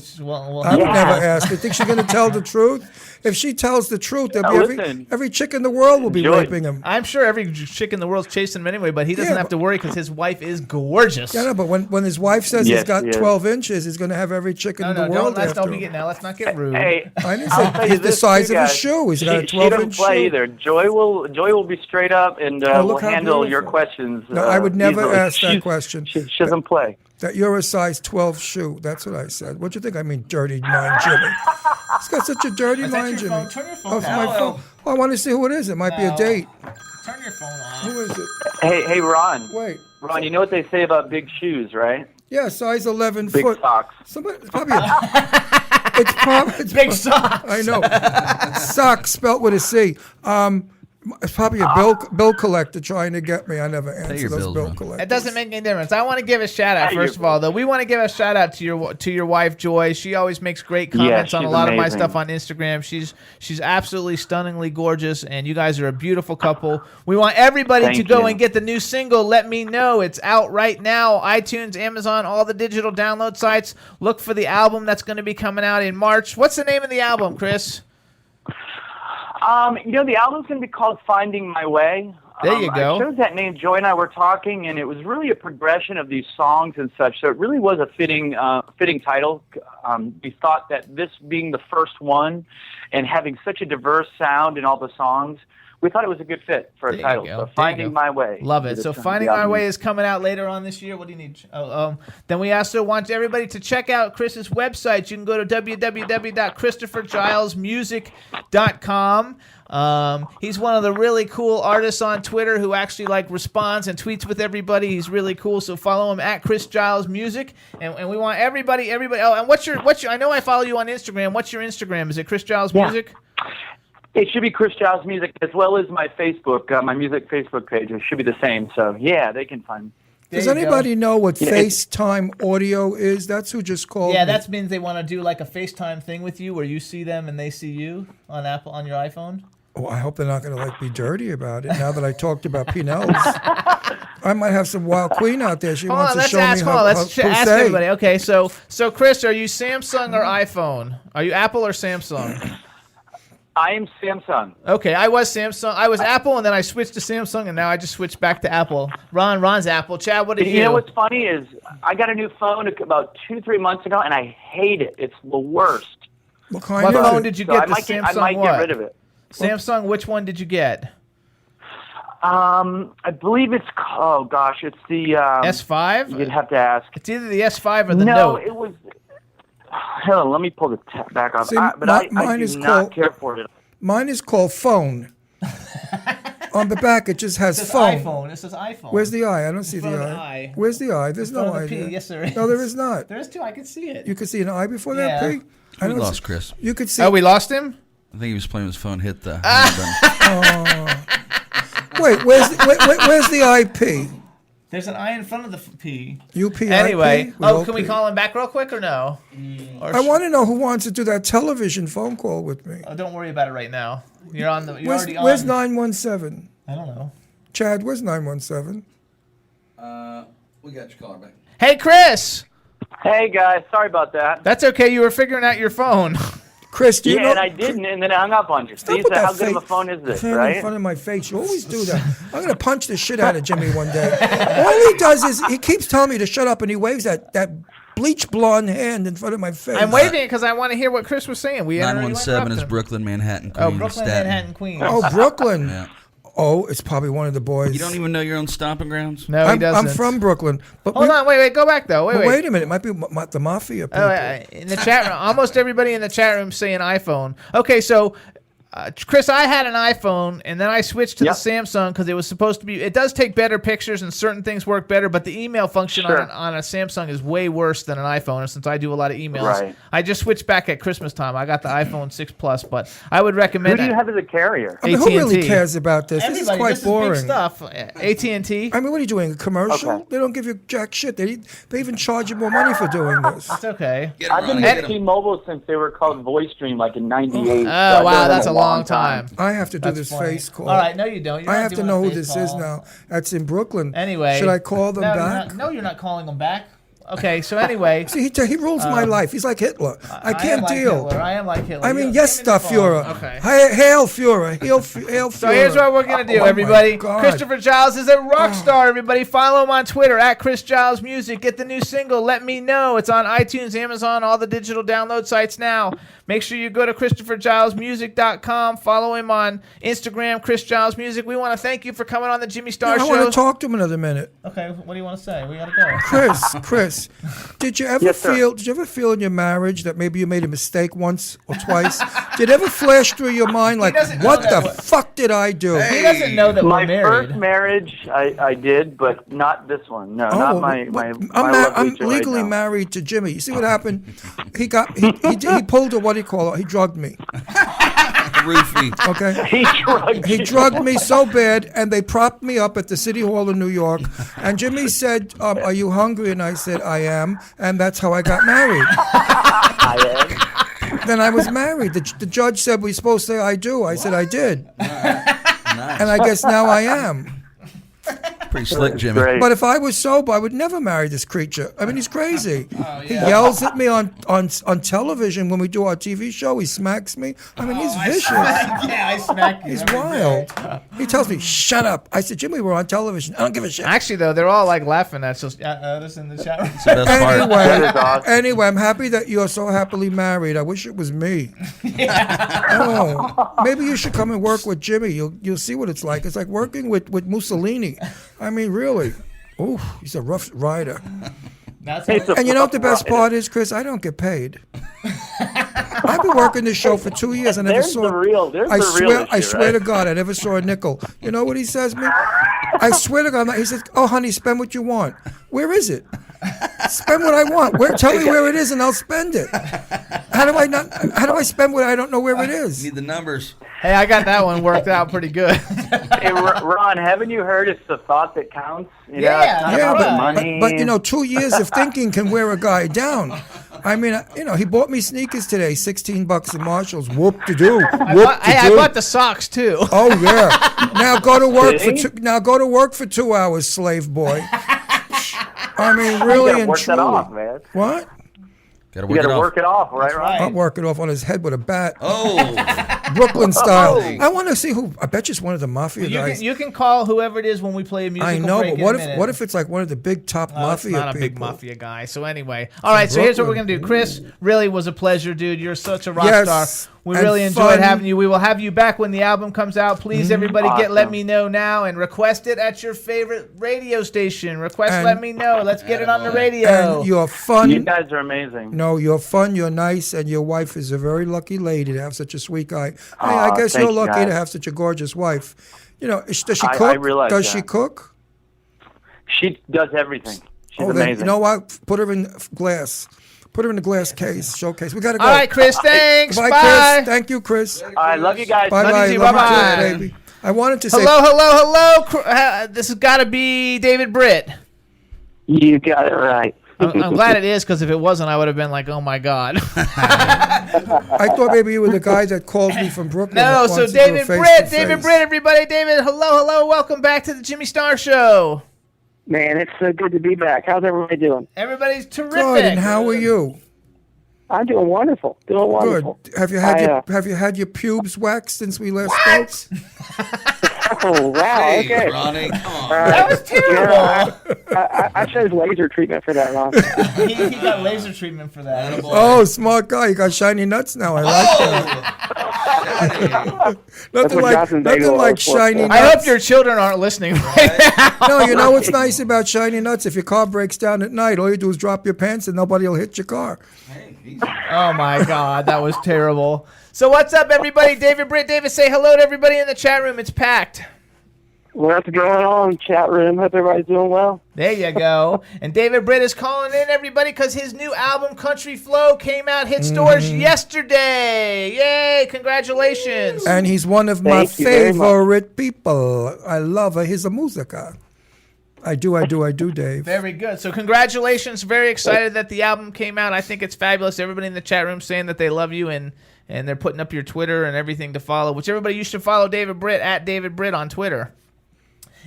would never ask. You think she's going to tell the truth? If she tells the truth, there'll be every chick in the world will be raping him. I'm sure every chick in the world's chasing him anyway, but he doesn't have to worry because his wife is gorgeous. Yeah, no, but when his wife says he's got 12 inches, he's going to have every chick in the world after him. Let's not get rude. Hey, I didn't say he's the size of his shoe. He's got a 12-inch shoe. She don't play either. Joy will be straight up and will handle your questions. No, I would never easily. ask that question. She doesn't play. That you're a size 12 shoe. That's what I said. What do you think I mean, dirty mind, Jimmy? He's got such a dirty mind, Jimmy. Turn your phone Oh, it's my phone. Oh, I want to see who it is. It might be a date. Turn your phone off. Who is it? Hey, Ron. Wait. Ron, you know what they say about big shoes, right? Yeah, size 11 Big foot. socks. Somebody, it's probably it's Big socks. I know. Socks spelt with a C. It's probably a bill collector trying to get me. I never answer those bill collectors. It doesn't make any difference. I want to give a shout out first of all, though. We want to give a shout out to your wife Joy. She always makes great comments on a lot of my stuff on Instagram. She's absolutely stunningly gorgeous, and you guys are a beautiful couple. We want everybody to go and get the new single. Let Me Know. It's out right now. iTunes, Amazon, all the digital download sites. Look for the album that's going to be coming out in March. What's the name of the album, Chris? The album's going to be called Finding My Way. There you go. I chose that name. Joy and I were talking, and it was really a progression of these songs and such. So it really was a fitting title. We thought that this being the first one and having such a diverse sound in all the songs, we thought it was a good fit for a title. So Finding My Way. Love it. So Finding My Way is coming out later on this year. What do you need? Then we also want everybody to check out Chris's website. You can go to www.christophergilesmusic.com. He's one of the really cool artists on Twitter who actually responds and tweets with everybody. He's really cool. So follow him at Chris Giles Music. And we want everybody. Oh, and what's your? I know I follow you on Instagram. What's your Instagram? Is it Chris Giles Music? It should be Chris Giles Music, as well as my Facebook, my music Facebook page. It should be the same. So, yeah, they can find me. Does anybody know what FaceTime audio is? That's who just called Yeah, me. that means they want to do a FaceTime thing with you where you see them and they see you on on your iPhone. Oh, I hope they're not going to be dirty about it. Now that I talked about Pinel's, I might have some wild queen out there. She wants to show me how. Let's ask everybody. Okay, so Chris, are you Samsung or iPhone? Are you Apple or Samsung? I am Samsung. Okay, I was Samsung. I was Apple, and then I switched to Samsung, and now I just switched back to Apple. Ron's Apple. Chad, what did you? You know what's funny is I got a new phone about 2-3 months ago, and I hate it. It's the worst. What phone did you get? I might get rid of it. Samsung, which one did you get? I believe it's, oh gosh, it's the... S5? You'd have to ask. It's either the S5 or the No, Note. it was... Hold on, let me pull the back up. See, I mine do is not called- care for it. Mine is called phone. On the back, it just has It says phone. iPhone. It says iPhone. Where's the I? I don't see the front of the I. I. Where's the I? There's no front I of the P. there. Yes, there is. No, there is not. There is too. I can see it. You can see an I before Yeah. that, P? I We don't lost see- Chris. You could see. Oh, we lost him? I think he was playing with his phone, hit the. Wait, where's the IP? There's an I in front of the P. UPIP? Anyway. with Oh, OP. can we call him back real quick or no? Or I want to know who wants to do that television phone call with me. Oh, don't worry about it right now. You're on the. You're Where's, already where's on. 917? I don't know. Chad, where's 917? We got your caller back. Hey, Chris. Hey, guys, sorry about that. That's okay. You were figuring out your phone. Chris, do you know? And I didn't, and then I hung up on you. Stop See, with so that how good of a fake phone is this, fan right? in front of my face. You always do that. I'm going to punch the shit out of Jimmy one day. All he does is he keeps telling me to shut up, and he waves that bleach blonde hand in front of my face. I'm waving it because I want to hear what Chris was saying. We already 917 is interrupted him. Brooklyn, Manhattan, Queens, Oh, Brooklyn, Staten. Manhattan, Queens. Oh, Brooklyn. Yeah. Oh, it's probably one of the boys. You don't even know your own stomping grounds? No, he I'm doesn't. from Brooklyn. But Hold on, wait, go back though. but Wait. wait a minute. It might be the mafia people. In the chat room, almost everybody in the chat room saying iPhone. Okay, so Chris, I had an iPhone, and then I switched to Yep. the Samsung because it was supposed to be. It does take better pictures, and certain things work better. But the email function Sure. on a Samsung is way worse than an iPhone. And since I do a lot of emails, Right. I just switched back at Christmas time. I got the iPhone 6 Plus, but I would Who recommend. do you have as a carrier? I mean, who really AT&T. cares about this? This is Everybody, quite this boring. is big stuff. AT&T. I mean, what are you doing? A commercial? Okay. They don't give you jack shit. They even charge you more money for doing this. It's okay. Get him, I've been Ronnie, with get him. T-Mobile since they were called VoiceStream, like in '98. Oh wow, that's a long time. I have to do That's this funny. face call. All right, no, you don't. You're I not have to doing know a who face this is call. now. That's in Brooklyn. Anyway, should I call them no, back? You're not calling them back. Okay, so anyway, See, he rules my life. He's like Hitler. I am can't like deal. Hitler. I am like Hitler. I mean, You- yes, give me the stuff, phone. Führer. Okay. Hail Führer. Hail Führer. So here's what we're gonna do, Oh, my everybody. God. Christopher Giles is a rock star. Everybody, follow him on Twitter at Chris Giles Music. Get the new single "Let Me Know." It's on iTunes, Amazon, all the digital download sites now. Make sure you go to ChristopherGilesMusic.com. Follow him on Instagram, Chris Giles Music. We want to thank you for coming on the Jimmy Star I Show. want to talk to him another minute. Okay, what do you want to say? We gotta go. Chris, did you ever Yes, sir. feel in your marriage that maybe you made a mistake once or twice? Did it ever flash through your mind like, doesn't know what that the what- fuck did I do? He doesn't know that My we're married. first marriage, I did, but not this one. No, not my I'm lovely I'm joy legally now. married to Jimmy. You see what happened? He pulled a, what do you call it? He drugged me. Roofie. Okay. He He drugged me so bad, and they propped me up at the City Hall in New York. And Jimmy said, "Are you hungry?" And I said, "I am." And that's how I got married. Then I was married. The judge said, "We're supposed to say I do." I said, "I did." And I guess now I am. Pretty slick, Jimmy. Great. But if I was sober, I would never marry this creature. I mean, he's crazy. He yells at me on television when we do our TV show. He smacks me. I mean, he's vicious. Yeah, I smacked you. He's wild. He tells me, "Shut up." I said, "Jimmy, we're on television. I don't give a shit." Actually, though, they're all like laughing at us in the chat room. It's the best part. Anyway, I'm happy that you're so happily married. I wish it was me. Oh, maybe you should come and work with Jimmy. You'll see what it's like. It's like working with Mussolini. I mean, really. Ooh, he's a rough rider. That's It's a And you know what the best rough part is, Chris? I don't get paid. I've been working this show for 2 years. I never There's saw. the real- there's I the swear, real I issue, swear to right? God, I never saw a nickel. You know what he says to me? I swear to God, he says, "Oh, honey, spend what you want." Where is it? Spend what I want. Tell me where it is, and I'll spend it. How do I spend what I don't know where it is? Need the numbers. Hey, I got that one worked out pretty good. Hey, Ron, haven't you heard it's the thought that counts? You know, Yeah, it's not Yeah, about the right. money. but you know, 2 years of thinking can wear a guy down. I mean, you know, he bought me sneakers today, $16 in Marshalls. Whoop to do, whoop to Hey, I do. bought the socks too. Oh yeah. Now go to work for See? 2 hours, slave boy. I mean, you really gotta and work truly. that off, man. What? Gotta You work got it to off. work it off, right, Ron? I'll work it off on his head with a bat, Oh, Brooklyn style. Oh. I want to see who. I bet you it's one of the mafia guys. You can call whoever it is when we play a musical I know, break but in what a minute. if it's like one of the big top Oh, it's mafia not a people? big mafia guy. So anyway, all right. So here's what we're gonna do. Chris, really was a pleasure, dude. You're such a rock Yes. star. We and really enjoyed fun. having you. We will have you back when the album comes out. Please, everybody, Let Awesome. Me Know now and request it at your favorite radio station. Request And- Let Me Know. Let's get it on the radio. And you're fun. You guys are amazing. No, you're fun, you're nice, and your wife is a very lucky lady to have such a sweet guy. Hey, I Aw, guess thank you're you, lucky guys. to have such a gorgeous wife. You know, does she cook? I realize Does that. she cook? She does everything. She's Then, amazing. you know what? Put her in glass. Put her in the glass case, showcase. We got to go. All right, Chris, thanks. Bye, Bye. Chris. Thank you, Chris. I love you guys. Bye-bye. Love you too. Love you Bye-bye. too, baby. I wanted to say... Hello. This has got to be David Britt. You got it right. I'm glad it is, because if it wasn't, I would have been like, oh, my God. I thought maybe you were the guy that called me from Brooklyn. No, that so wants to do a David face-to-face. Britt, everybody. David, hello. Welcome back to the Jimmy Star Show. Man, it's so good to be back. How's everybody doing? Everybody's terrific. Good, and how are you? I'm doing wonderful. Doing wonderful. Good. Have you had your pubes waxed since we last spoke? Oh, wow. Hey, Okay. Ronnie, come on. That was terrible. I chose laser treatment for that, Ron. He got laser treatment for that. Oh, smart guy. You got shiny nuts now. I like that. Nothing what Johnson Bagel like was for. shiny nuts. I hope your children aren't listening right now. No, you know what's nice about shiny nuts? If your car breaks down at night, all you do is drop your pants and nobody will hit your car. Oh, my God. That was terrible. So what's up, everybody? David Britt. David, say hello to everybody in the chat room. It's packed. What's going on, chat room? Hope everybody's doing well. There you go. And David Britt is calling in, everybody, because his new album, Country Flow, came out, hit stores yesterday. Yay, congratulations. And he's one of my Thank you very much. favorite people. I love his musica. I do, Dave. Very good. So congratulations. Very excited that the album came out. I think it's fabulous. Everybody in the chat room saying that they love you, and they're putting up your Twitter and everything to follow, which everybody, you should follow David Britt at David Britt on Twitter.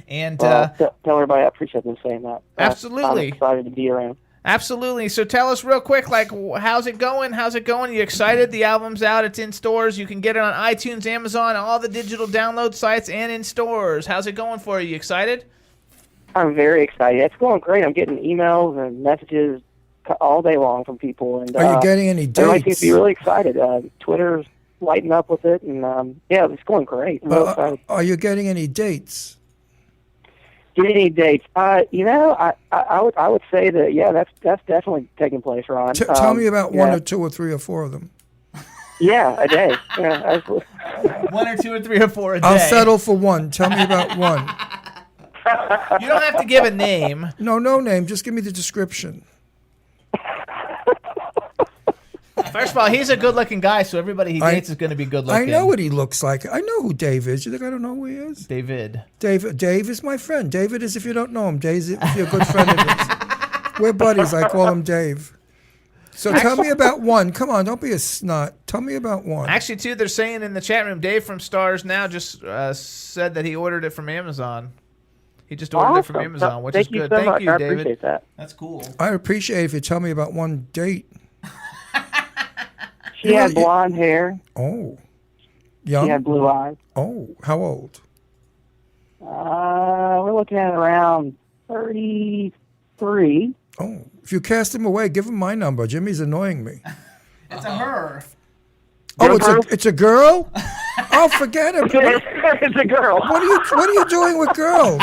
And Tell everybody I appreciate them saying that. Absolutely. I'm excited to be around. Absolutely. So tell us real quick, like, how's it going? You excited? The album's out. It's in stores. You can get it on iTunes, Amazon, all the digital download sites, and in stores. How's it going for you? You excited? I'm very excited. It's going great. I'm getting emails and messages all day long from people. And Are you getting any everybody seems dates? to be really excited. Twitter's lighting up with it, and yeah, it's going great. I'm real excited. Are you getting any dates? Get any dates? I would say that that's definitely taking place, Ron. Tell me about one or two or three or four of them. Yeah, a day. Yeah, absolutely. 1 or 2 or 3 or 4 a day. I'll settle for one. Tell me about one. You don't have to give a name. No name. Just give me the description. First of all, he's a good-looking guy, so everybody he dates is going to be good-looking. I know what he looks like. I know who Dave is. You think I don't know who he is? David. Dave is my friend. David is if you don't know him. Dave is if you're a good friend of his. We're buddies. I call him Dave. So tell me about one. Come on, don't be a snot. Tell me about one. Actually, too, they're saying in the chat room, Dave from Stars Now just said that he ordered it from Amazon. He just ordered it from Amazon, which is good. Thank you so much. I David. appreciate that. That's cool. I appreciate if you tell me about one date. She had blonde hair. Oh. Young? She had blue eyes. Oh, how old? We're looking at around 33. Oh, if you cast him away, give him my number. Jimmy's annoying me. It's a her. Oh, it's a girl? Oh, forget it. It's a girl. What are you doing with girls?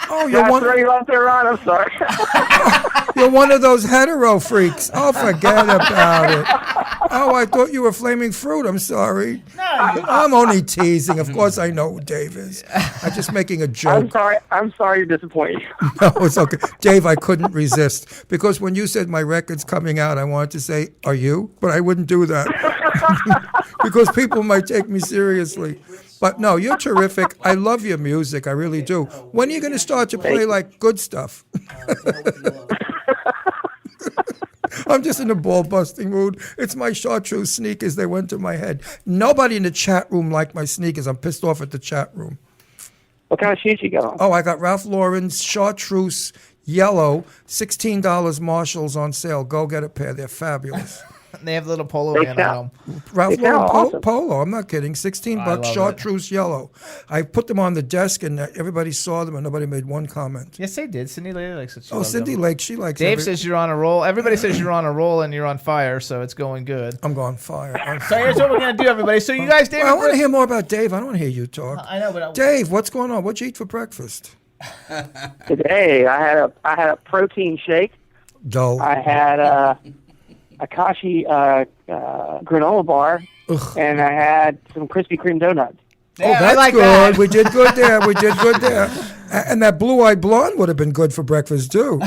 Oh, That's right, you left her on. I'm sorry. You're one of those hetero freaks. Oh, forget about it. Oh, I thought you were flaming fruit. I'm sorry. I'm only teasing. Of course I know who Dave is. I'm just making a joke. I'm sorry you're disappointed. No, it's okay. Dave, I couldn't resist. Because when you said my record's coming out, I wanted to say, are you? But I wouldn't do that. Because people might take me seriously. But no, you're terrific. I love your music. I really do. When are you going to start to play like good stuff? I'm just in a ball-busting mood. It's my chartreuse sneakers. They went to my head. Nobody in the chat room liked my sneakers. I'm pissed off at the chat room. What kind of shoes you got on? Oh, I got Ralph Lauren's chartreuse yellow, $16 Marshalls on sale. Go get a pair. They're fabulous. They have a little polo They man sound- on them. Ralph They sound Lauren awesome. polo. I'm not kidding. 16 I bucks, love chartreuse yellow. I put them on the desk, and everybody saw them, and nobody made one comment. Yes, they did. Cindy Lady likes it. She Oh, loves Cindy them. Lake, she likes. Dave says you're on a roll. Everybody says you're on a roll and you're on fire, so it's going good. I'm going fire. So here's what we're gonna do, everybody. So you guys, David, Well, I want to hear more about Dave. I don't want to hear you talk. I know, but Dave, what's going on? What'd you eat for breakfast? Today I had a protein shake. Dull. I had a Kashi granola bar, and I had some Krispy Kreme donuts. Oh, I that's like good. that. We did good there. We did good there. And that blue-eyed blonde would have been good for breakfast too.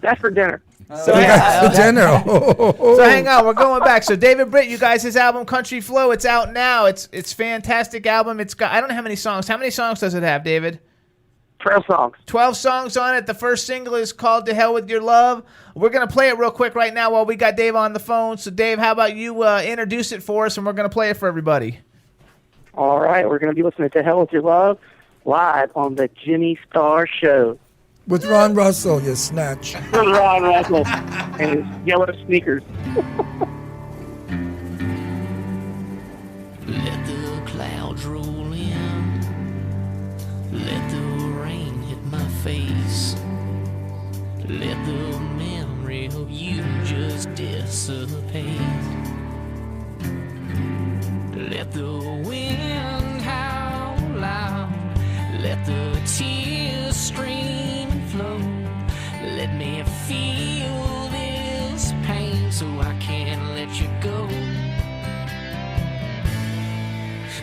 That's for dinner. So, For dinner. so hang on, we're going back. So David Britt, you guys, his album Country Flow, it's out now. It's fantastic album. It's got, I don't know how many songs. How many songs does it have, David? 12 songs. 12 songs on it. The first single is called To Hell With Your Love. We're going to play it real quick right now while we got Dave on the phone. So Dave, how about you introduce it for us, and we're going to play it for everybody. All right, we're going to be listening to Hell With Your Love live on the Jimmy Star Show. With Ron Russell, you snatch. Ron Russell and his yellow sneakers. Let the clouds roll in. Let the rain hit my face. Let the memory of you just dissipate. Let the wind howl loud. Let the tears stream and flow. Let me feel this pain so I can't let you go.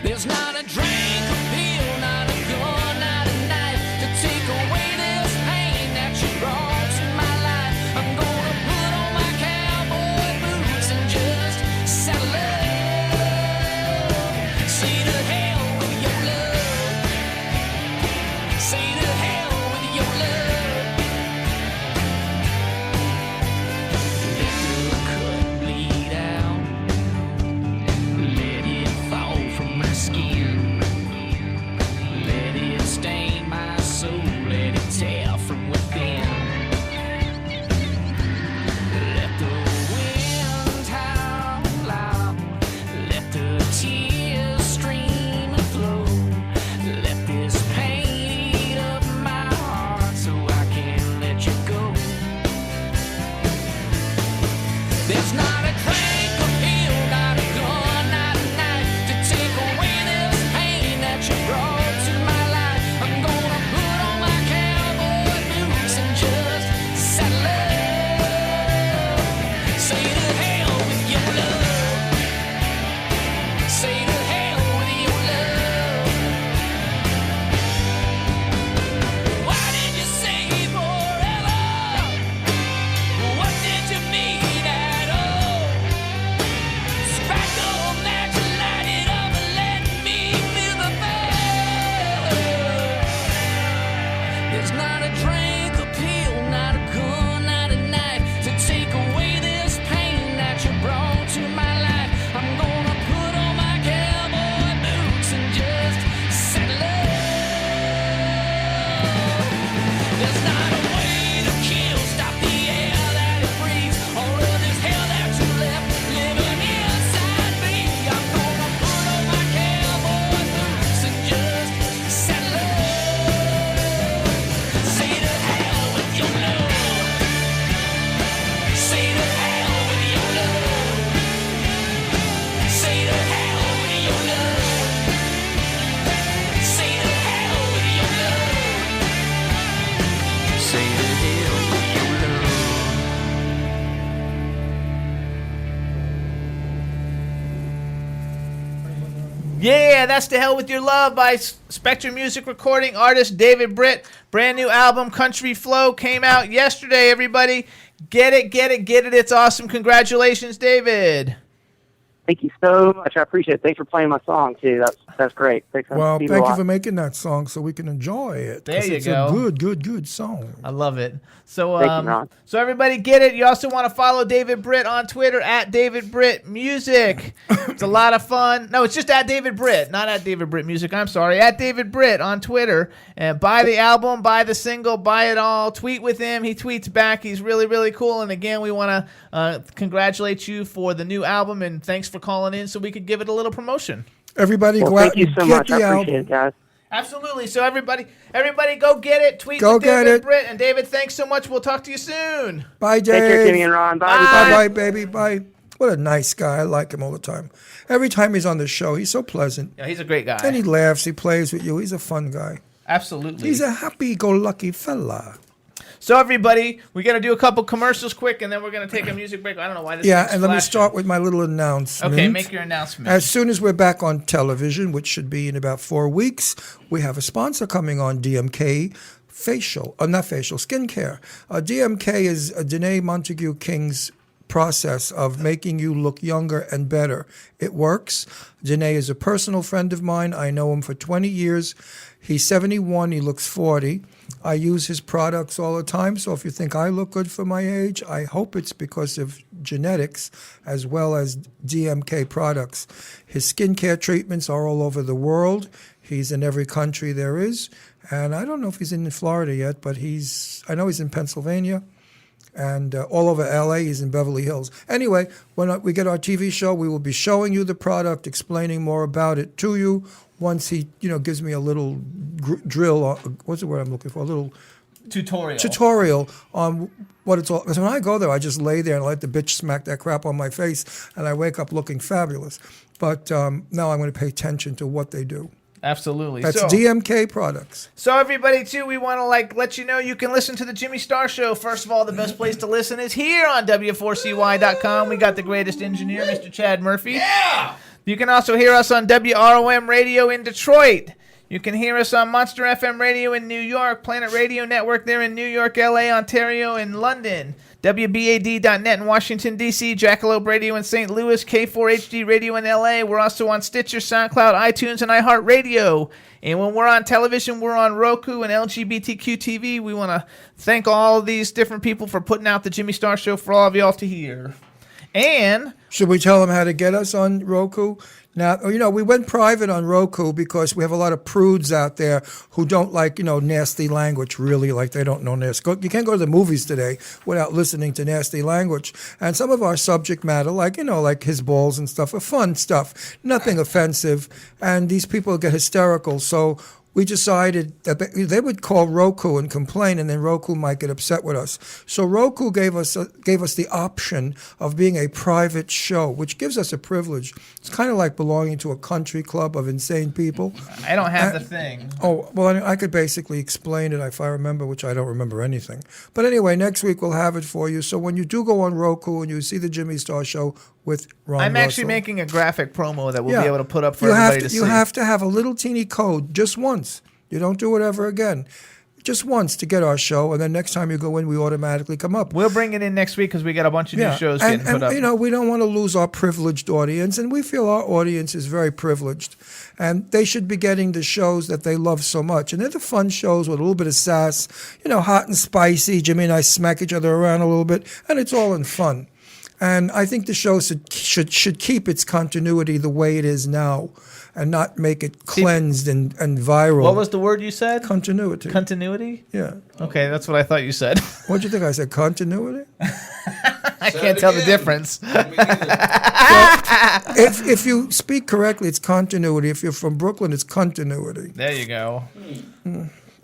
There's not a drink, a pill, not a gun, not a knife to take away this pain that you brought to my life. I'm gonna put on my cowboy boots and just saddle up. Say to hell with your love. Say to hell with your love. Let the cut bleed out. Let it fall from my skin. Let it stain my soul. Let it tear from within. Let the wind howl loud. Let the tears stream and flow. Let this pain eat up my heart so I can't let you go. There's not a drink, a pill, not a gun, not a knife to take away this pain that you brought to my life. I'm gonna put on my cowboy boots and just saddle up. Say to hell with your love. Say to hell with your love. Why did you say forever? What did you mean at all? Sparkle that you light it up and let me feel the fire. There's not a drink, a pill, not a gun, not a knife to take away this pain that you brought to my life. I'm gonna put on my cowboy boots and just saddle up. There's not a way to kill, stop the air that it breathes. All of this hell that you left living inside me. I'm gonna put on my cowboy boots and just saddle up. Say to hell with your love. Say to hell with your love. Say to hell with your love. Say to hell with your love. Say to hell with your love. Yeah, that's To Hell With Your Love by Spectrum Music recording artist David Britt. Brand new album, Country Flow, came out yesterday, everybody. Get it, get it, get it. It's awesome. Congratulations, David. Thank you so much. I appreciate it. Thanks for playing my song too. That's great. Thanks. Well, thank you for making that song so we can enjoy it. There you it's go. a good song. I love it. So, Thank you, Ron. so everybody get it. You also want to follow David Britt on Twitter at David Britt Music. It's a lot of fun. No, it's just at David Britt, not at David Britt Music. I'm sorry, at David Britt on Twitter. And buy the album, buy the single, buy it all. Tweet with him. He tweets back. He's really, really cool. And again, we want to congratulate you for the new album, and thanks for calling in so we could give it a little promotion. Everybody, Well, go out thank you and so get much. the I album. appreciate it, guys. Absolutely. So everybody go get it. Tweet Go with get David it. Britt. And David, thanks so much. We'll talk to you soon. Bye, Dave. Take care, Timmy and Ron. Bye, Bye, everybody. baby. Bye. What a nice guy. I like him all the time. Every time he's on the show, he's so pleasant. Yeah, he's a great guy. And he laughs. He plays with you. He's a fun guy. Absolutely. He's a happy-go-lucky fella. So everybody, we're going to do a couple commercials quick, and then we're going to take a music break. I don't know why this Yeah, thing's and let me flashing. start with my little announcement. Okay, make your announcement. As soon as we're back on television, which should be in about 4 weeks, we have a sponsor coming on, DMK skincare. DMK is Danae Montague King's process of making you look younger and better. It works. Danae is a personal friend of mine. I know him for 20 years. He's 71. He looks 40. I use his products all the time, so if you think I look good for my age, I hope it's because of genetics as well as DMK products. His skincare treatments are all over the world. He's in every country there is, and I don't know if he's in Florida yet, but I know he's in Pennsylvania. And all over L.A., he's in Beverly Hills. Anyway, when we get our TV show, we will be showing you the product, explaining more about it to you. Once he, gives me a little drill, what's the word I'm looking for? A little tutorial on what it's all. Because when I go there, I just lay there and let the bitch smack that crap on my face, and I wake up looking fabulous. But now I'm going to pay attention to what they do. Absolutely. That's so, DMK products. So everybody, too, we want to let you know you can listen to the Jimmy Star Show. First of all, the best place to listen is here on W4CY.com. We got the greatest engineer, Mr. Chad Murphy. Yeah! You can also hear us on WROM Radio in Detroit. You can hear us on Monster FM Radio in New York, Planet Radio Network there in New York, LA, Ontario, and London. WBAD.net in Washington, D.C., Jackalope Radio in St. Louis, K4HD Radio in L.A. We're also on Stitcher, SoundCloud, iTunes, and iHeartRadio. And when we're on television, we're on Roku and LGBTQ TV. We want to thank all of these different people for putting out the Jimmy Star Show for all of y'all to hear. And should we tell them how to get us on Roku? Now, we went private on Roku because we have a lot of prudes out there who don't like, nasty language, really, like they don't know nasty. You can't go to the movies today without listening to nasty language. And some of our subject matter, like his balls and stuff, are fun stuff, nothing offensive. And these people get hysterical. So we decided that they would call Roku and complain, and then Roku might get upset with us. So Roku gave us the option of being a private show, which gives us a privilege. It's kind of like belonging to a country club of insane people. I don't have the thing. Oh, well, I could basically explain it if I remember, which I don't remember anything. But anyway, next week we'll have it for you. So when you do go on Roku and you see the Jimmy Star Show with Ron I'm actually Russell, making a graphic promo that we'll be able to put up for everybody to see. You have to have a little teeny code just once. You don't do it ever again. Just once to get our show, and then next time you go in, we automatically come up. We'll bring it in next week because we got a bunch of new shows getting put up. We don't want to lose our privileged audience, and we feel our audience is very privileged, and they should be getting the shows that they love so much. And they're the fun shows with a little bit of sass, hot and spicy. Jimmy and I smack each other around a little bit, and it's all in fun. And I think the show should keep its continuity the way it is now and not make it cleansed and viral. What was the word you said? Continuity. Continuity? Yeah. Okay, that's what I thought you said. What'd you think I said? Continuity? I can't tell the difference. If you speak correctly, it's continuity. If you're from Brooklyn, it's continuity. There you go.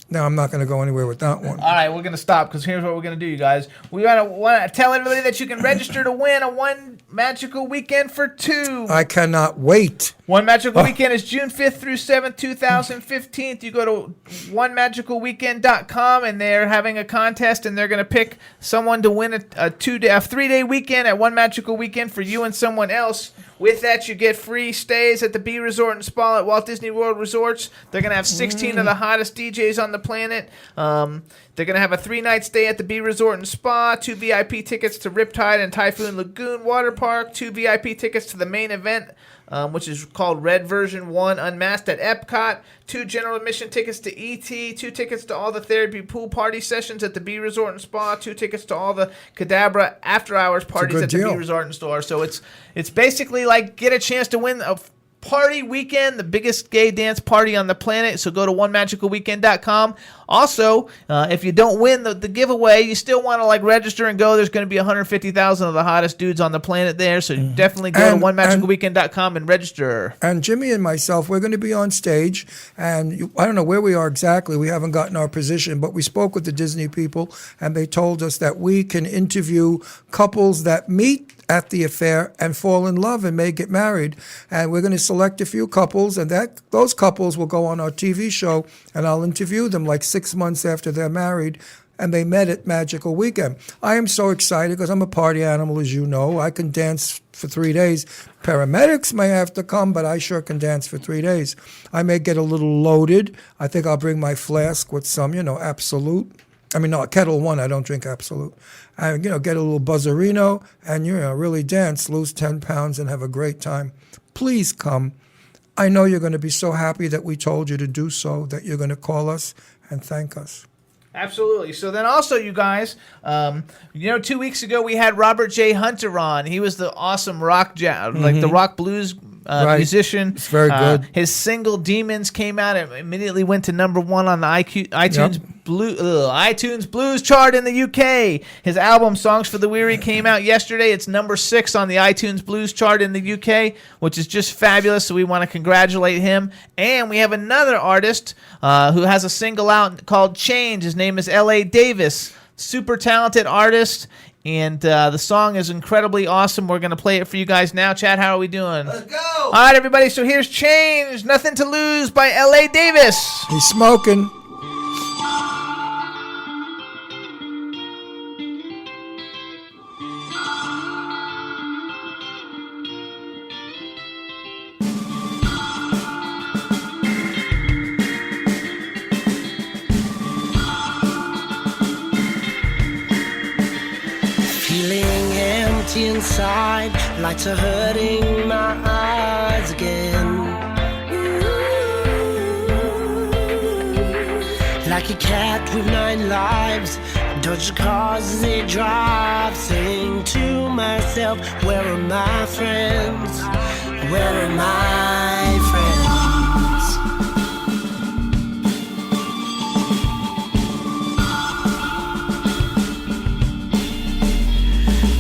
Now, I'm not going to go anywhere with that one. All right, we're going to stop because here's what we're going to do, you guys. We want to tell everybody that you can register to win a One Magical Weekend for Two. I cannot wait. One Magical Weekend is June 5th through 7th, 2015. You go to onemagicalweekend.com, and they're having a contest, and they're going to pick someone to win a 3-day weekend at One Magical Weekend for you and someone else. With that, you get free stays at the B Resort and Spa at Walt Disney World Resorts. They're going to have 16 of the hottest DJs on the planet. They're going to have a 3-night stay at the B Resort and Spa, 2 VIP tickets to Riptide and Typhoon Lagoon Water Park, 2 VIP tickets to the main event, which is called Red Version 1 Unmasked at Epcot, 2 general admission tickets to E.T., 2 tickets to all the therapy pool party sessions at the B Resort and Spa, 2 tickets to all the Cadabra after-hours parties at the B Resort and Spa. So it's basically like get a chance to win a party weekend, the biggest gay dance party on the planet. So go to onemagicalweekend.com. Also, if you don't win the giveaway, you still want to register and go. There's going to be 150,000 of the hottest dudes on the planet there. So definitely go to onemagicalweekend.com and register. And Jimmy and myself, we're going to be on stage. And I don't know where we are exactly. We haven't gotten our position, but we spoke with the Disney people, and they told us that we can interview couples that meet at the affair and fall in love and may get married. And we're going to select a few couples, and those couples will go on our TV show, and I'll interview them 6 months after they're married and they met at Magical Weekend. I am so excited because I'm a party animal, as you know. I can dance for 3 days. Paramedics may have to come, but I sure can dance for 3 days. I may get a little loaded. I think I'll bring my flask with some, Absolute. I mean, no, Kettle One. I don't drink Absolute. And, get a little buzzerino and, really dance, lose 10 pounds and have a great time. Please come. I know you're going to be so happy that we told you to do so, that you're going to call us and thank us. Absolutely. So then also, you guys, 2 weeks ago we had Robert J. Hunter on. He was the awesome rock the rock blues musician. It's very good. His single Demons came out. It immediately went to #1 on the iTunes Blues chart in the UK. His album Songs for the Weary came out yesterday. It's #6 on the iTunes Blues chart in the UK, which is just fabulous. So we want to congratulate him. And we have another artist who has a single out called Change. His name is L.A. Davis. Super talented artist. And the song is incredibly awesome. We're going to play it for you guys now. Chad, how are we doing? Let's go! All right, everybody. So here's Change, Nothing to Lose by L.A. Davis. He's smoking. Inside, lights are hurting my eyes again. Like a cat with 9 lives, dodge the cars as they drive, saying to myself, where are my friends? Where are my friends?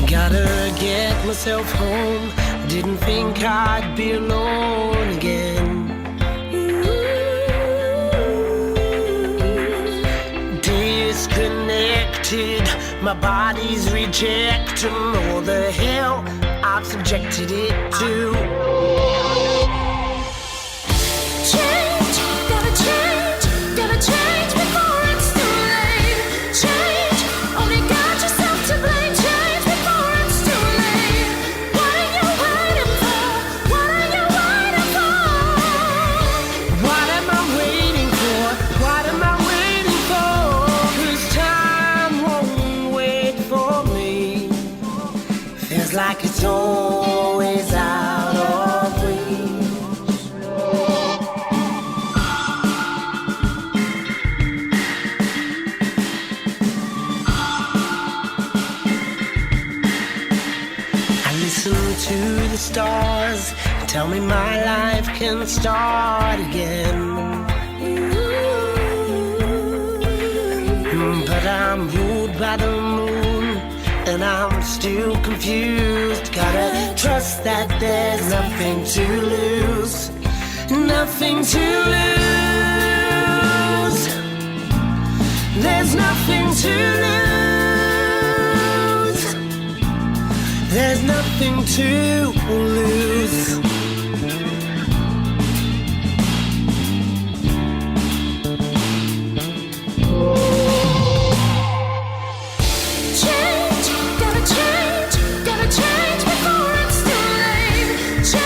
Gotta get myself home. Didn't think I'd be alone again. Disconnected, my body's rejecting all the hell I've subjected it to. Change, gotta change before it's too late. Change, only got yourself to blame. Like it's always out of reach. I listen to the stars, tell me my life can start again. But I'm ruled by the moon, and I'm still confused. Gotta trust that there's nothing to lose. Nothing to lose. There's nothing to lose. There's nothing to lose. Change before it's too late. Change.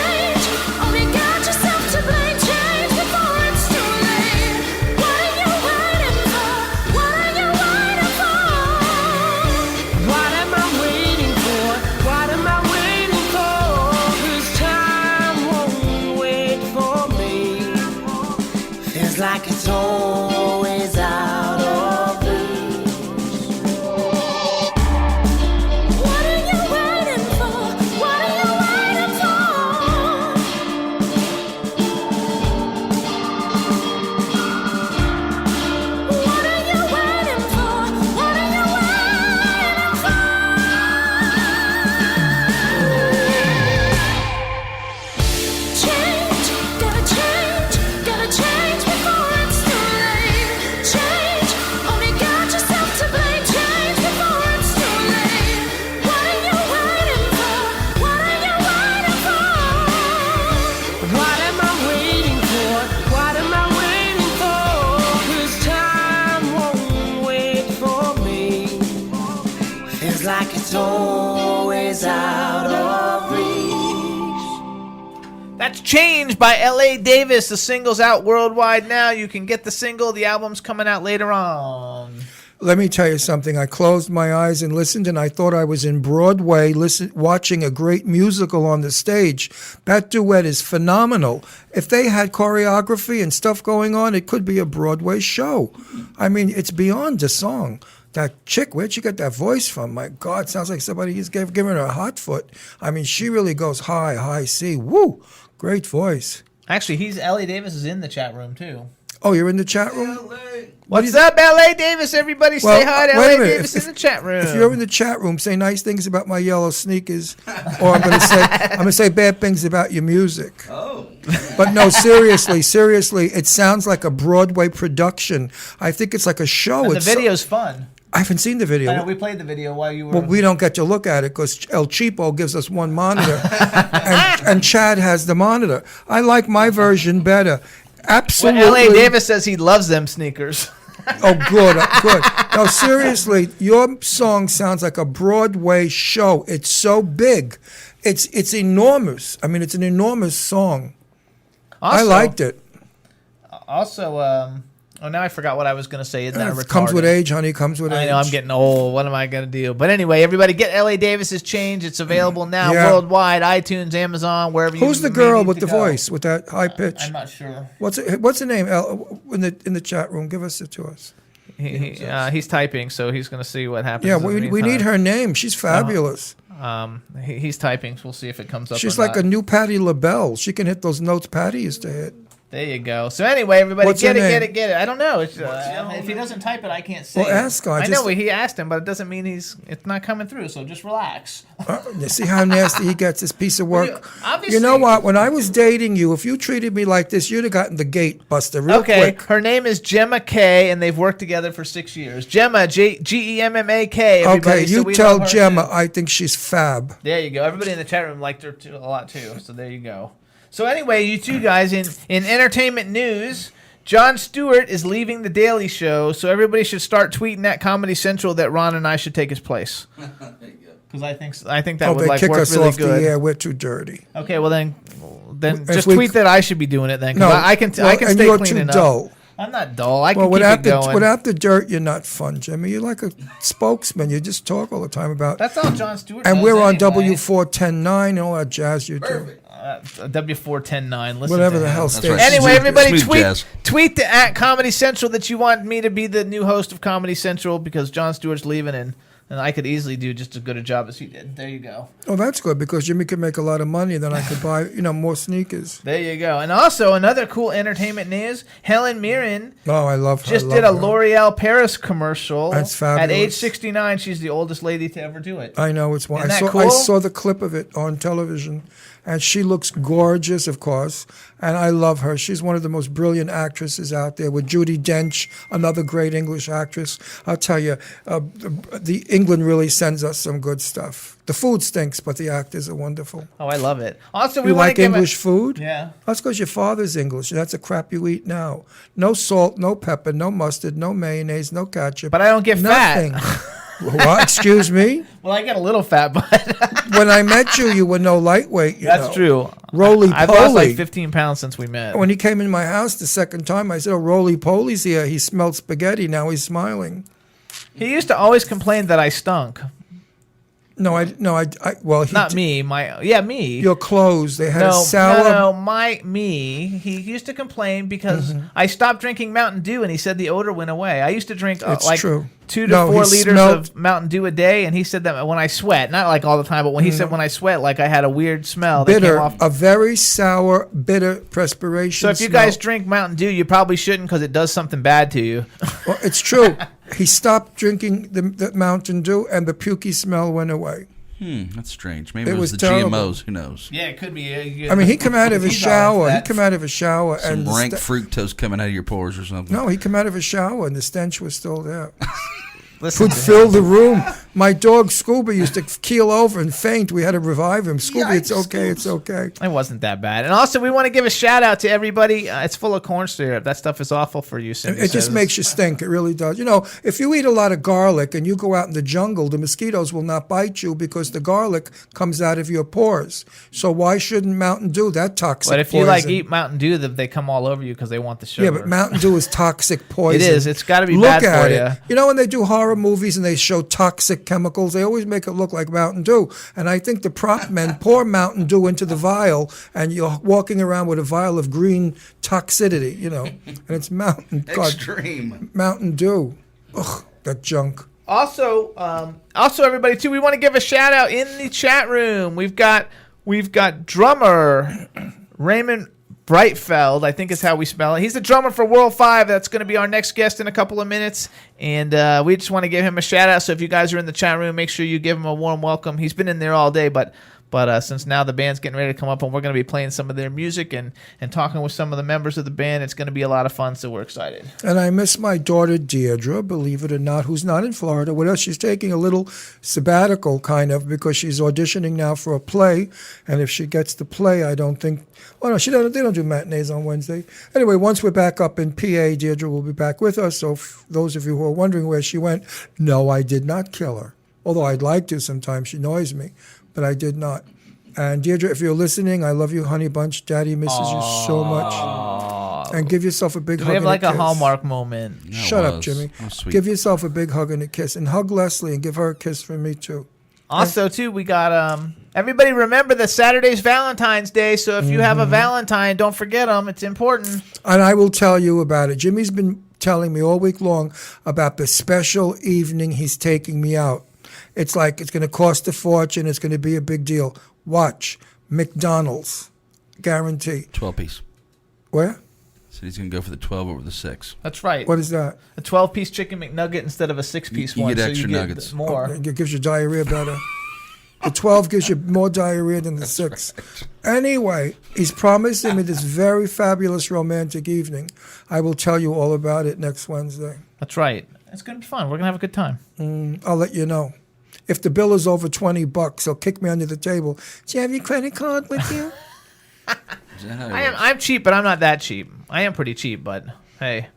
That's Change by L.A. Davis. The single's out worldwide now. You can get the single. The album's coming out later on. Let me tell you something. I closed my eyes and listened, and I thought I was in Broadway watching a great musical on the stage. That duet is phenomenal. If they had choreography and stuff going on, it could be a Broadway show. I mean, it's beyond a song. That chick, where'd she get that voice from? My God, sounds like somebody is giving her a hot foot. I mean, she really goes high, high C. Woo! Great voice. Actually, L.A. Davis is in the chat room, too. Oh, you're in the chat room? What's up, L.A. Davis? Everybody say hi to L.A. Davis in the chat room. If you're in the chat room, say nice things about my yellow sneakers, or I'm gonna say bad things about your music. Oh. But no, seriously, it sounds like a Broadway production. I think it's like a show. And the video's fun. I haven't seen the video. I know, we played the video while you were... Well, we don't get to look at it because El Cheapo gives us one monitor, and Chad has the monitor. I like my version better. Absolutely. Well, L.A. Davis says he loves them sneakers. Oh, good. No, seriously, your song sounds like a Broadway show. It's so big. It's enormous. I mean, it's an enormous song. Also, I liked it. Also, now I forgot what I was going to say. Isn't that retarded? Comes with age, honey. Comes with age. I know, I'm getting old. What am I going to do? But anyway, everybody get L.A. Davis's Change. It's available now worldwide, iTunes, Amazon, wherever you Who's the girl with the voice, with that high pitch? I'm not sure. What's the name in the chat room? Give us it to us. He's typing, so he's going to see what happens. Yeah, we need her name. She's fabulous. He's typing, so we'll see if it comes up. She's like a new Patti LaBelle. She can hit those notes Patti used to hit. There you go. So anyway, everybody, What's get her it. name? I don't know. If he doesn't type it, I can't say. Well, ask him. I know he asked him, but it doesn't mean it's not coming through. So just relax. You see how nasty he gets this piece of work? Obviously, you know what? When I was dating you, if you treated me like this, you'd have gotten the gate buster real quick. Her name is Gemma K, and they've worked together for 6 years. Gemma, Gemmak. Okay, you tell Gemma I think she's fab. There you go. Everybody in the chat room liked her a lot too. So there you go. So anyway, you two guys, in entertainment news, Jon Stewart is leaving The Daily Show, so everybody should start tweeting at Comedy Central that Ron and I should take his place. Because I think that would kick work us really off good. The air. We're too dirty. Okay, well then just tweet that I should be doing it then. No, I can stay and you're clean too enough. dull. I'm not dull. I can keep it going. Without the dirt, you're not fun, Jimmy. You're like a spokesman. You just talk all the time about. That's all Jon Stewart and does we're on anyway. W410.9 and all that jazz you do. W410.9. Listen whatever to the him. hell station. right. Anyway, everybody Smooth tweet at Comedy Central that you want me to be the new host of Comedy Central because Jon Stewart's leaving and I could easily do just as good a job as he did. There you go. Oh, that's good because Jimmy could make a lot of money. Then I could buy more sneakers. There you go. And also another cool entertainment news: Helen Mirren. Oh, I love her. Just did a L'Oreal Paris commercial. That's fabulous. At age 69, she's the oldest lady to ever do it. I know it's one. Isn't that I cool? saw the clip of it on television, and she looks gorgeous, of course. And I love her. She's one of the most brilliant actresses out there. With Judi Dench, another great English actress. I'll tell you, the England really sends us some good stuff. The food stinks, but the actors are wonderful. Oh, I love it. Also, we You want like to give English food? Yeah. That's because your father's English. That's the crap you eat now. No salt, no pepper, no mustard, no mayonnaise, no ketchup. But I don't get nothing. fat. What? Excuse me? Well, I get a little fat, but when I met you, you were no lightweight. That's true. Roly-poly. I've lost like 15 pounds since we met. When he came in my house the second time, I said, "Oh, roly-poly's here." He smelled spaghetti. Now he's smiling. He used to always complain that I stunk. Well, not me. Me. Your clothes, they had a sour. He used to complain because I stopped drinking Mountain Dew, and he said the odor went away. I used to drink true. 2 to 4 liters of Mountain Dew a day, and he said that when I sweat, not like all the time, but when he said when I sweat, like I had a weird smell. That Bitter, came off. a very sour, bitter perspiration. So if you guys drink Mountain Dew, you probably shouldn't because it does something bad to you. Well, it's true. He stopped drinking the Mountain Dew, and the pukey smell went away. That's strange. Maybe it was the terrible. GMOs. Who knows? Yeah, it could be. I mean, he come out of his He's shower. on He come out of his shower, Some and rank fructose coming out of your pores or something. No, he come out of his shower, and the stench was still there. Listen Could fill the room. My dog Scooby used to keel over and faint. We had to revive him. Scooby, it's okay. It's okay. It wasn't that bad. And also, we want to give a shout out to everybody. It's full of corn syrup. That stuff is awful for you, Cindy. It just makes you stink. It really does. You know, if you eat a lot of garlic and you go out in the jungle, the mosquitoes will not bite you because the garlic comes out of your pores. So why shouldn't Mountain Dew, that toxic But if you poison? eat Mountain Dew, they come all over you because they want the sugar. Yeah, but Mountain Dew is toxic poison. It is. It's got to be Look bad at for it. you. You know when they do horror movies and they show toxic chemicals, they always make it look like Mountain Dew. And I think the prop men pour Mountain Dew into the vial, and you're walking around with a vial of green toxicity, you know. And it's Extreme. Mountain Dew. Ugh, that junk. Also, everybody too, we want to give a shout out in the chat room. We've got drummer Raymond Breitfeld, I think is how we spell it. He's the drummer for World 5. That's going to be our next guest in a couple of minutes. And we just want to give him a shout out. So if you guys are in the chat room, make sure you give him a warm welcome. He's been in there all day, but since now the band's getting ready to come up and we're going to be playing some of their music and talking with some of the members of the band, it's going to be a lot of fun, so we're excited. And I miss my daughter Deirdre, believe it or not, who's not in Florida. What else? She's taking a little sabbatical, kind of, because she's auditioning now for a play. And if she gets the play, I don't think... Oh, no, they don't do matinees on Wednesday. Anyway, once we're back up in PA, Deirdre will be back with us. So those of you who are wondering where she went, no, I did not kill her. Although I'd like to sometimes. She annoys me. But I did not. And Deirdre, if you're listening, I love you, honey bunch. Daddy misses you so much. And give yourself a big hug and a kiss. We have like a Hallmark moment. Shut up, Jimmy. Give yourself a big hug and a kiss. And hug Leslie and give her a kiss from me, too. Also, too, we got... everybody remember that Saturday's Valentine's Day, so if you have a Valentine, don't forget them. It's important. And I will tell you about it. Jimmy's been telling me all week long about the special evening he's taking me out. It's like it's going to cost a fortune. It's going to be a big deal. Watch. McDonald's. Guarantee. 12-piece. Where? So he's going to go for the 12 over the 6. That's right. What is that? A 12-piece chicken McNugget instead of a 6-piece You one. get so extra you get nuggets. more. It gives you diarrhea better. The 12 gives you more diarrhea than the 6. Right. Anyway, he's promising me this very fabulous romantic evening. I will tell you all about it next Wednesday. That's right. It's going to be fun. We're going to have a good time. I'll let you know. If the bill is over $20, he'll kick me under the table. Do you have your credit card with you? I'm cheap, but I'm not that cheap. I am pretty cheap, but hey.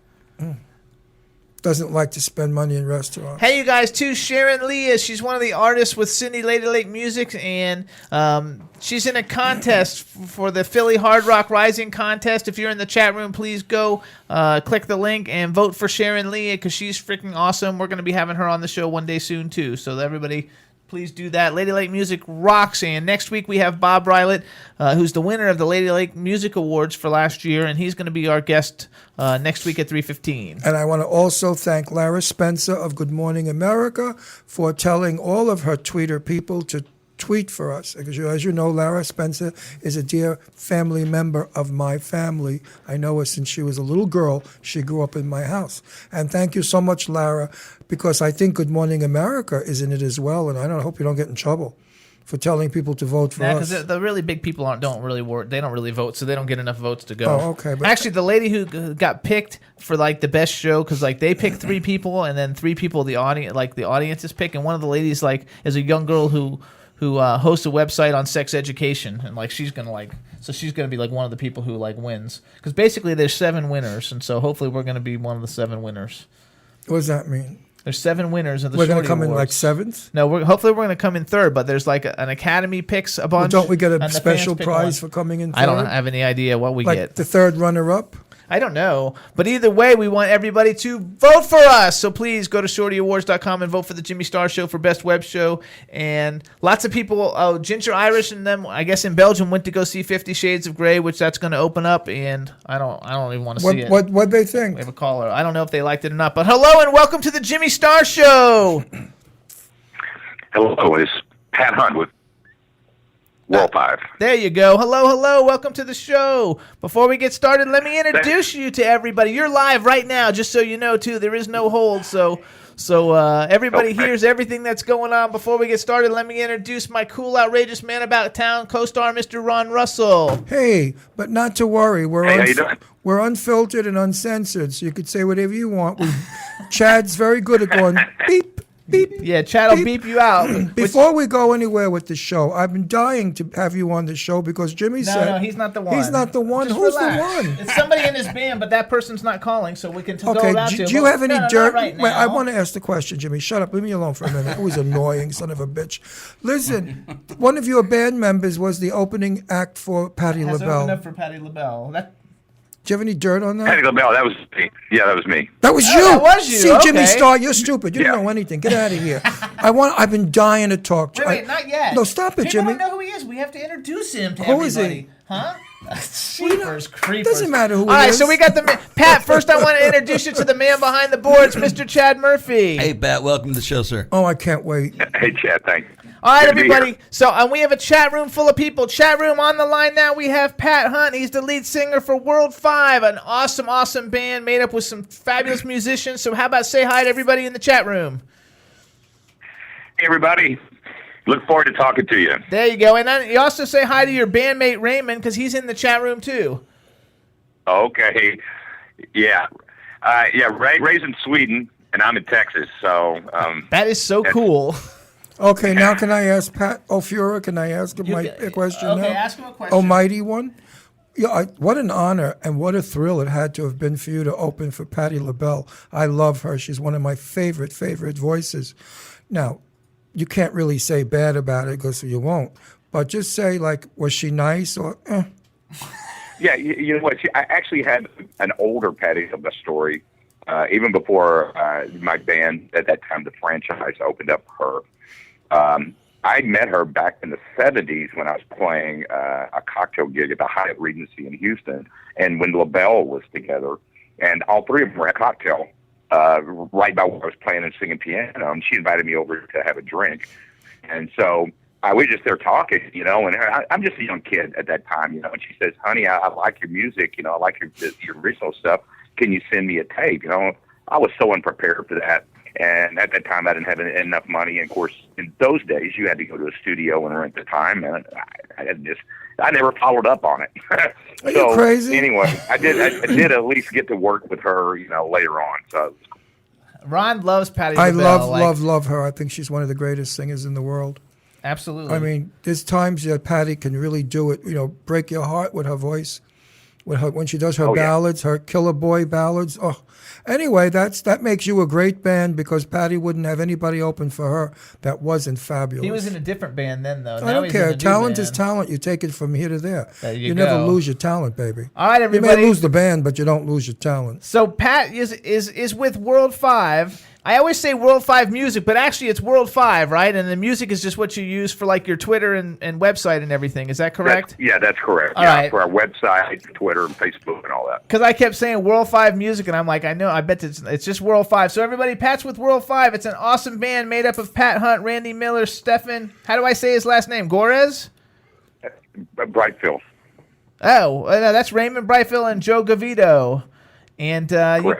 Doesn't like to spend money in restaurants. Hey, you guys, too. Sharon Lee she's one of the artists with Cindy Lady Lake Music, and she's in a contest for the Philly Hard Rock Rising contest. If you're in the chat room, please go click the link and vote for Sharon Lee because she's freaking awesome. We're going to be having her on the show one day soon, too. So everybody, please do that. Lady Lake Music rocks. And next week we have Bob Rylett, who's the winner of the Lady Lake Music Awards for last year, and he's going to be our guest next week at 3:15. And I want to also thank Lara Spencer of Good Morning America for telling all of her tweeter people to tweet for us. Because as you know, Lara Spencer is a dear family member of my family. I know her since she was a little girl. She grew up in my house. And thank you so much, Lara, because I think Good Morning America is in it as well. And I hope you don't get in trouble for telling people to vote for us. Because the really big people don't really vote, so they don't get enough votes to go. Oh, okay. But actually, the lady who got picked for like the best show, because like they picked 3 people, and then 3 people the audience is picked, and one of the ladies is a young girl who hosts a website on sex education, and she's gonna be like one of the people who wins, because basically there's 7 winners, and so hopefully we're gonna be one of the 7 winners. What does that mean? There's 7 winners of the. We're going Shorty to come Awards. in 7th? No, hopefully we're going to come in 3rd, but there's an Academy picks a bunch. Well, don't we get a special prize for coming in 3rd? I don't have any idea what we get. The 3rd runner-up? I don't know. But either way, we want everybody to vote for us. So please go to shortyawards.com and vote for the Jimmy Star Show for Best Web Show. And lots of people, Ginger Irish and them, I guess in Belgium, went to go see 50 Shades of Grey, which that's going to open up. And I don't even want to see it. What'd they think? We have a caller. I don't know if they liked it or not. But hello and welcome to the Jimmy Star Show. Hello, it's Pat Hunt with World 5. There you go. Hello. Welcome to the show. Before we get started, let me introduce you to everybody. You're live right now, just so you know, too. There is no hold, so everybody hears everything that's going on. Before we get started, let me introduce my cool, outrageous man about town co-star, Mr. Ron Russell. Hey, but not to worry. How you doing? We're unfiltered and uncensored, so you could say whatever you want. Chad's very good at going beep, beep. Yeah, Chad will beep you out. Before we go anywhere with the show, I've been dying to have you on the show because Jimmy said... No, he's not the one. He's not the one. Just Who's relax. the one? It's somebody in his band, but that person's not calling, so we can go Okay, about do you have any dirt? not right Wait, I now. want to ask the question, Jimmy. Shut up. Leave me alone for a minute. It was annoying, son of a bitch. Listen, one of your band members was the opening act for Patti Has LaBelle. opened up for Patti LaBelle. Do you have any dirt on that? Patti LaBelle, that was me. Yeah, that was me. That was Oh, you. that was you, See, Jimmy okay. Starr, you're stupid. You don't know anything. Get out of here. I've been dying to talk to Wait, not yet. No, stop it, People Jimmy. don't know who he is. We have to introduce him to Who is everybody. he? Huh? Creepers. Doesn't matter who All right, it is. so we got Pat, first I want to introduce you to the man behind the boards, Mr. Chad Murphy. Hey, Pat, welcome to the show, sir. Oh, I can't wait. Hey, Chad, thanks. All right, Good to be everybody. here. So we have a chat room full of people. Chat room on the line now. We have Pat Hunt. He's the lead singer for World 5, an awesome, awesome band made up with some fabulous musicians. So how about say hi to everybody in the chat room? Hey, everybody. Look forward to talking to you. There you go. And then you also say hi to your bandmate Raymond because he's in the chat room too. Okay. Yeah. Ray's in Sweden, and I'm in Texas. So that is so cool. Okay, now can I ask Pat O'Fura? Can I ask him a question now? Okay, ask him a question. Almighty one. Yeah, what an honor and what a thrill it had to have been for you to open for Patti LaBelle. I love her. She's one of my favorite voices. Now, you can't really say bad about it because you won't. But just say, like, was she nice or Yeah, you know what? I actually had an older Patti LaBelle story, even before my band at that time, the franchise, opened up her. I met her back in the 70s when I was playing a cocktail gig at the Hyatt Regency in Houston, and when LaBelle was together, and all three of them were at a cocktail right by where I was playing and singing piano, and she invited me over to have a drink. And so I was just there talking, and I'm just a young kid at that time, and she says, honey, I like your music, I like your original stuff. Can you send me a tape? I was so unprepared for that. And at that time, I didn't have enough money. And of course, in those days, you had to go to a studio and rent the time. And I never followed up on it. Are you crazy? Anyway, I did at least get to work with her, later on. So Ron loves Patti I LaBelle. love her. I think she's one of the greatest singers in the world. Absolutely. I mean, there's times that Patti can really do it, break your heart with her voice. When she does her ballads, her Killer Boy ballads. Oh, anyway, that makes you a great band because Patti wouldn't have anybody open for her that wasn't fabulous. He was in a different band then, though. I Now don't he's in care. a new Talent band. is talent. You take it from here to there. There you never go. lose your talent, baby. All right, everybody. You may lose the band, but you don't lose your talent. So Pat is with World 5. I always say World 5 Music, but actually it's World 5, right? And the music is just what you use for like your Twitter and website and everything. Is that correct? that's correct. All right. For our website, Twitter, and Facebook, and all that. Because I kept saying World 5 Music, and I'm like, I bet it's just World 5. So everybody, Pat's with World 5. It's an awesome band made up of Pat Hunt, Randy Miller, Stefan. How do I say his last name? Gorez? Brightfield. Oh, no, that's Raymond Brightfield and Joe Gavito. And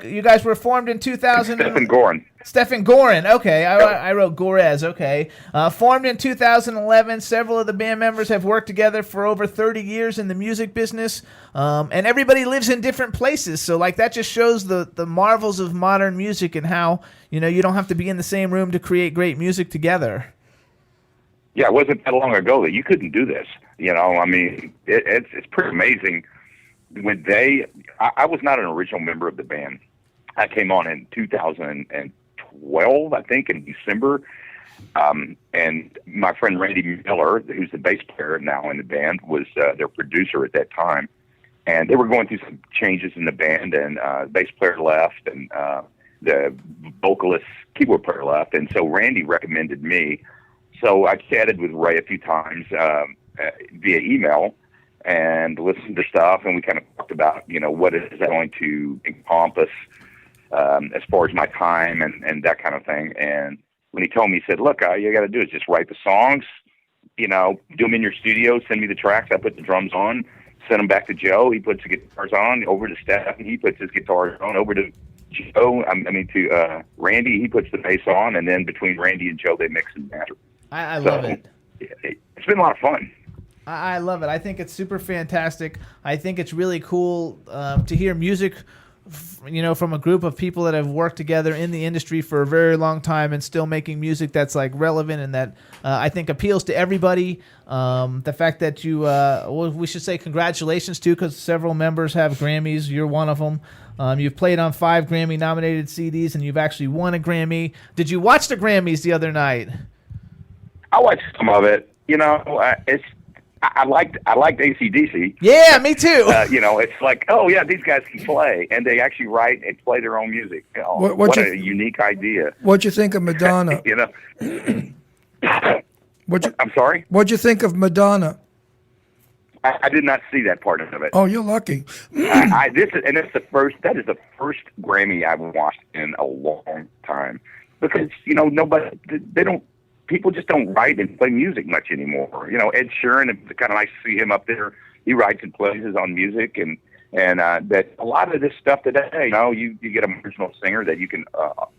you guys were formed in 2000. Stephen Gorin. Stephen Gorin. Okay, I wrote Gorez. Okay. Formed in 2011. Several of the band members have worked together for over 30 years in the music business. And everybody lives in different places. So, like, that just shows the marvels of modern music and how, you don't have to be in the same room to create great music together. Yeah, it wasn't that long ago that you couldn't do this. I mean, it's pretty amazing. When I was not an original member of the band. I came on in 2012, I think, in December. And my friend Randy Miller, who's the bass player now in the band, was their producer at that time. And they were going through some changes in the band, and the bass player left, and the vocalist, keyboard player left. And so Randy recommended me. So I chatted with Ray a few times via email and listened to stuff, and we kind of talked about, what is that going to encompass as far as my time and that kind of thing. And when he told me, he said, look, all you got to do is just write the songs, do them in your studio, send me the tracks, I put the drums on, send them back to Joe, he puts the guitars on, over to Steph, and he puts his guitars on, over to Joe, to Randy, he puts the bass on, and then between Randy and Joe, they mix and master. I love it. It's been a lot of fun. I love it. I think it's super fantastic. I think it's really cool to hear music from a group of people that have worked together in the industry for a very long time and still making music that's like relevant and that I think appeals to everybody. The fact that you, we should say congratulations to, because several members have Grammys. You're one of them. You've played on 5 Grammy-nominated CDs, and you've actually won a Grammy. Did you watch the Grammys the other night? I watched some of it. I liked AC/DC. Yeah, me too. It's like, oh yeah, these guys can play, and they actually write and play their own music. What a unique idea. What'd you think of Madonna? I'm sorry. What'd you think of Madonna? I did not see that part of it. Oh, you're lucky. That is the first Grammy I've watched in a long time, because people just don't write and play music much anymore. Ed Sheeran, it's kind of nice to see him up there. He writes and plays his own music, and that a lot of this stuff today, you get an original singer that you can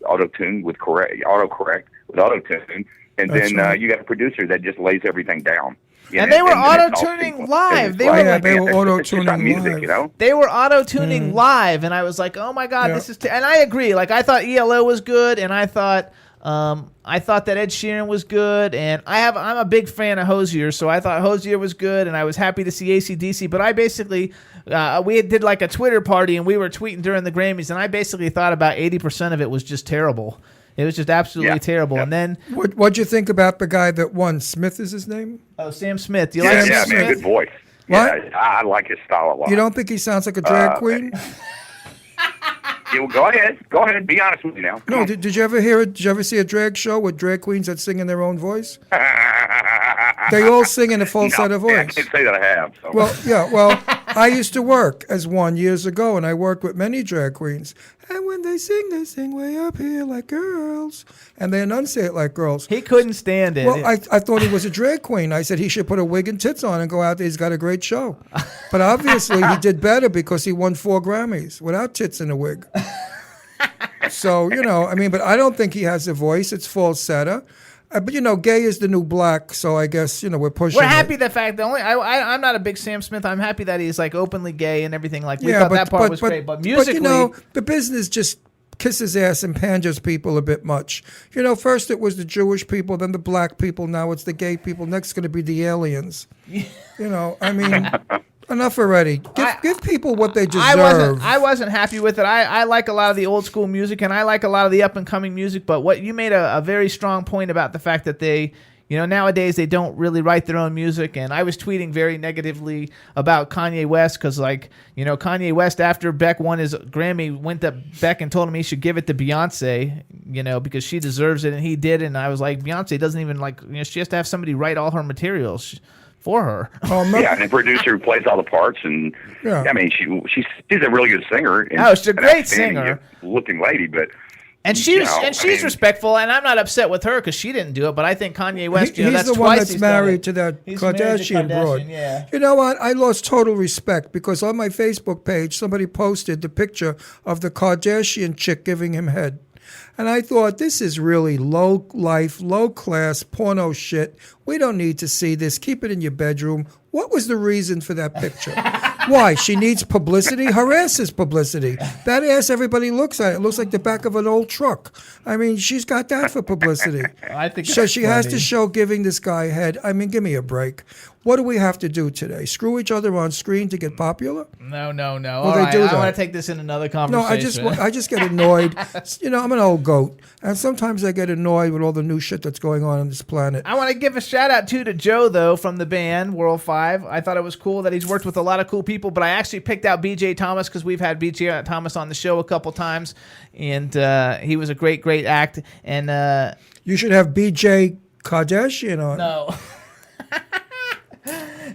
auto-tune with autocorrect with auto-tune, and That's then right. you got a producer that just lays everything down. And they were auto-tuning live. They were auto-tuning music, live. They were auto-tuning live, and I was like, "Oh my god, this is!" And I agree. Like, I thought ELO was good, and I thought that Ed Sheeran was good, and I'm a big fan of Hozier, so I thought Hozier was good, and I was happy to see AC/DC. But I basically, we did like a Twitter party, and we were tweeting during the Grammys, and I basically thought about 80% of it was just terrible. It was just absolutely terrible. And then, what'd you think about the guy that won? Smith is his name? Oh, Sam Smith. Do you like Sam Smith? Man, good voice. What? Yeah, I like his style a lot. You don't think he sounds like a drag queen? Well, go ahead. Be honest with me now. No, did you ever hear it? Did you ever see a drag show with drag queens that sing in their own voice? They all sing in a falsetto voice. I can't say that I have. So. Well, I used to work as one years ago, and I worked with many drag queens. And when they sing way up here like girls, and they enunciate like girls. He couldn't stand it. Well, I thought he was a drag queen. I said he should put a wig and tits on and go out there. He's got a great show. But obviously he did better because he won 4 Grammys without tits and a wig. So, but I don't think he has a voice. It's falsetto. But, gay is the new black, so I guess, we're pushing We're happy the fact that I'm not a big Sam Smith. I'm happy that he's like openly gay and everything. Like, we thought that part was great. But musically... the business just kisses ass and panders people a bit much. First it was the Jewish people, then the black people, now it's the gay people. Next it's going to be the aliens. Enough already. Give people what they deserve. I wasn't happy with it. I like a lot of the old school music, and I like a lot of the up and coming music. But what you made a very strong point about the fact that they, nowadays they don't really write their own music. And I was tweeting very negatively about Kanye West because, Kanye West, after Beck won his Grammy, went to Beck and told him he should give it to Beyonce, because she deserves it, and he did. And I was like, Beyonce doesn't even she has to have somebody write all her materials for her. And the producer who plays all the parts, and she's a really good singer. And she's a great singer, looking lady, but she's respectful, and I'm not upset with her because she didn't do it. But I think Kanye West, he's that's the twice one that's married to that Kardashian broad. Yeah. You know what? I lost total respect because on my Facebook page somebody posted the picture of the Kardashian chick giving him head. And I thought, this is really low life, low class porno shit. We don't need to see this. Keep it in your bedroom. What was the reason for that picture? Why? She needs publicity? Her ass is publicity. That ass, everybody looks at it. It looks like the back of an old truck. She's got that for publicity. I think so she has to show giving this guy head. Give me a break. What do we have to do today? Screw each other on screen to get popular? No. Well, All they right, do that. I want to take this in another conversation. No, I just get annoyed. I'm an old goat, and sometimes I get annoyed with all the new shit that's going on this planet. I want to give a shout out to Joe, though, from the band World 5. I thought it was cool that he's worked with a lot of cool people, but I actually picked out BJ Thomas because we've had BJ Thomas on the show a couple times, and he was a great act. And you should have BJ Kardashian on. No.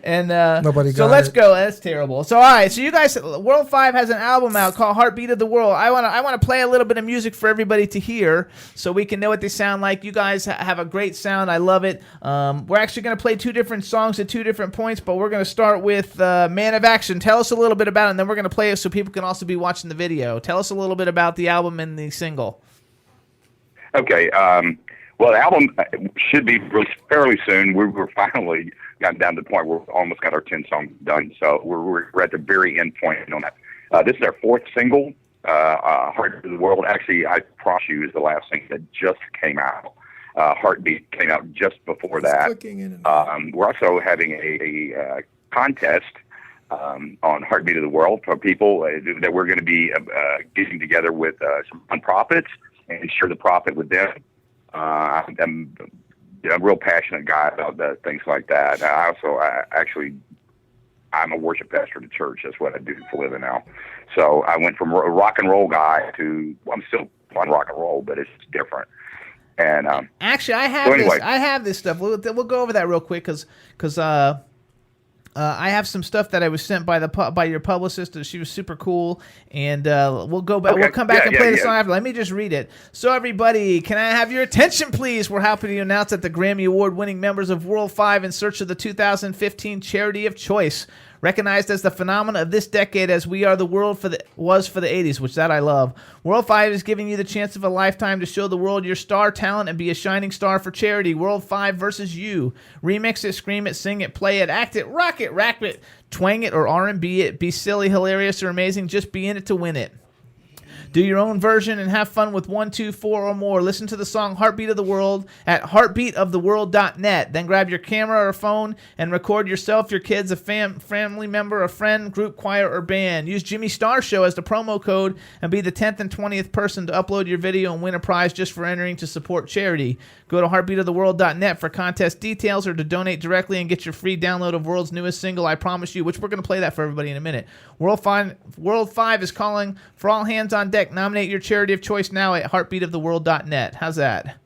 And nobody got let's it. go. That's terrible. So all right. So you guys, World 5 has an album out called Heartbeat of the World. I want to play a little bit of music for everybody to hear, so we can know what they sound like. You guys have a great sound. I love it. We're actually going to play 2 different songs at 2 different points, but we're going to start with Man of Action. Tell us a little bit about it, and then we're going to play it so people can also be watching the video. Tell us a little bit about the album and the single. Okay. Well, the album should be released fairly soon. We're finally gotten down to the point where we've almost got our 10 songs done. So we're at the very end point on that. This is our 4th single. Heartbeat of the World. Actually, I Promise You is the last thing that just came out. Heartbeat came out just before that. We're also having a contest on Heartbeat of the World for people that we're going to be getting together with some nonprofits and share the profit with them. I'm a real passionate guy about things like that. I'm a worship pastor at a church. That's what I do for a living now. So I went from a rock and roll guy to, I'm still on rock and roll, but it's different. And actually, I have this stuff. We'll go over that real quick because I have some stuff that I was sent by your publicist. She was super cool, and we'll go back. Okay. We'll come back and play the song after. Let me just read it. So, everybody, can I have your attention, please? We're happy to announce that the Grammy Award-winning members of World 5 in search of the 2015 Charity of Choice, recognized as the phenomenon of this decade as We Are the World was for the 80s, which that I love. World 5 is giving you the chance of a lifetime to show the world your star talent and be a shining star for charity. World 5 versus you. Remix it, scream it, sing it, play it, act it, rock it, rap it, twang it, or R&B it. Be silly, hilarious, or amazing. Just be in it to win it. Do your own version and have fun with 1, 2, 4, or more. Listen to the song Heartbeat of the World at heartbeatoftheworld.net. Then grab your camera or phone and record yourself, your kids, a family member, a friend, group, choir, or band. Use Jimmy Star Show as the promo code and be the 10th and 20th person to upload your video and win a prize just for entering to support charity. Go to heartbeatoftheworld.net for contest details or to donate directly and get your free download of World's newest single, I Promise You, which we're going to play that for everybody in a minute. World 5 is calling for all hands on deck. Nominate your charity of choice now at heartbeatoftheworld.net. How's that?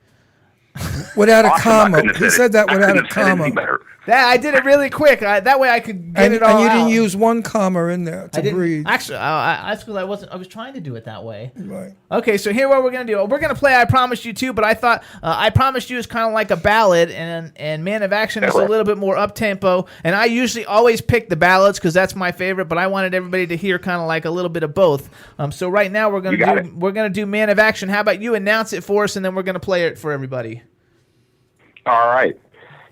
Without a comma. He said that without a comma. I did it really quick. That way I could get it all out. And you didn't use one comma in there to breathe. Actually, I was trying to do it that way. Right. Okay, so here what we're going to do. We're going to play I Promise You too, but I thought I Promise You is kind of like a ballad, and Man of Action is a little bit more up-tempo. And I usually always pick the ballads because that's my favorite, but I wanted everybody to hear kind of like a little bit of both. So right now we're going to do Man of Action. How about you announce it for us, and then we're going to play it for everybody. All right.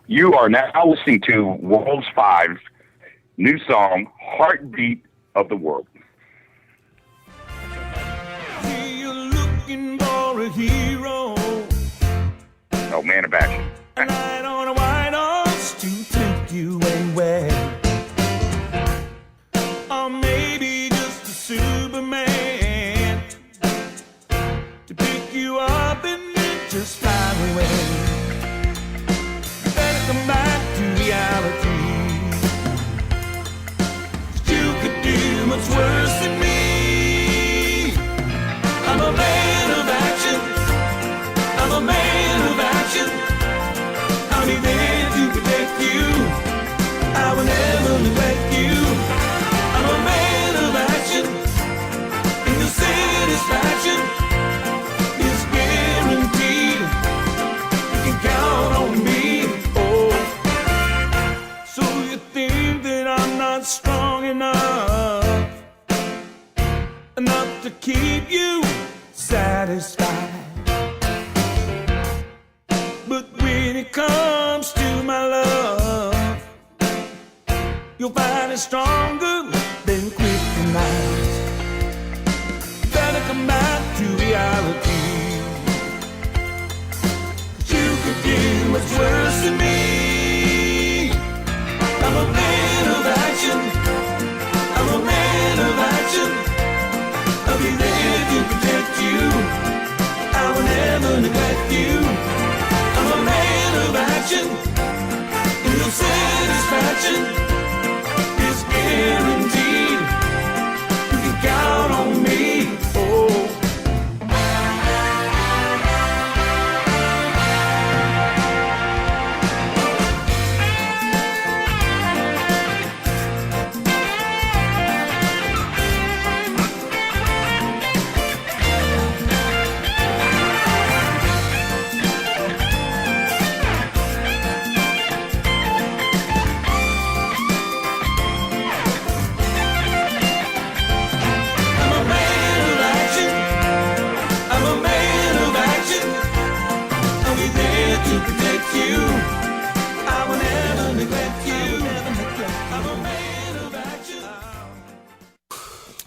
You are now listening to World's 5's new song, Heartbeat of the World. You're looking for a hero. Oh, Man of Action. A night on a white horse to take you anywhere. Or maybe just a Superman to pick you up and then just fly away. Come back to reality. You could do much worse than me. I'm a man of action. I'm a man of action. I'll be there to protect you. I will never neglect you. I'm a man of action. And your satisfaction is guaranteed. You can count on me. Strong enough to keep you satisfied. But when it comes to my love, you'll find it stronger than kryptonite. Better come back to reality. You could do much worse than me. I'm a man of action. I'm a man of action. I'll be there to protect you. I will never neglect you. I'm a man of action. And your satisfaction is guaranteed. You can count on me. Oh.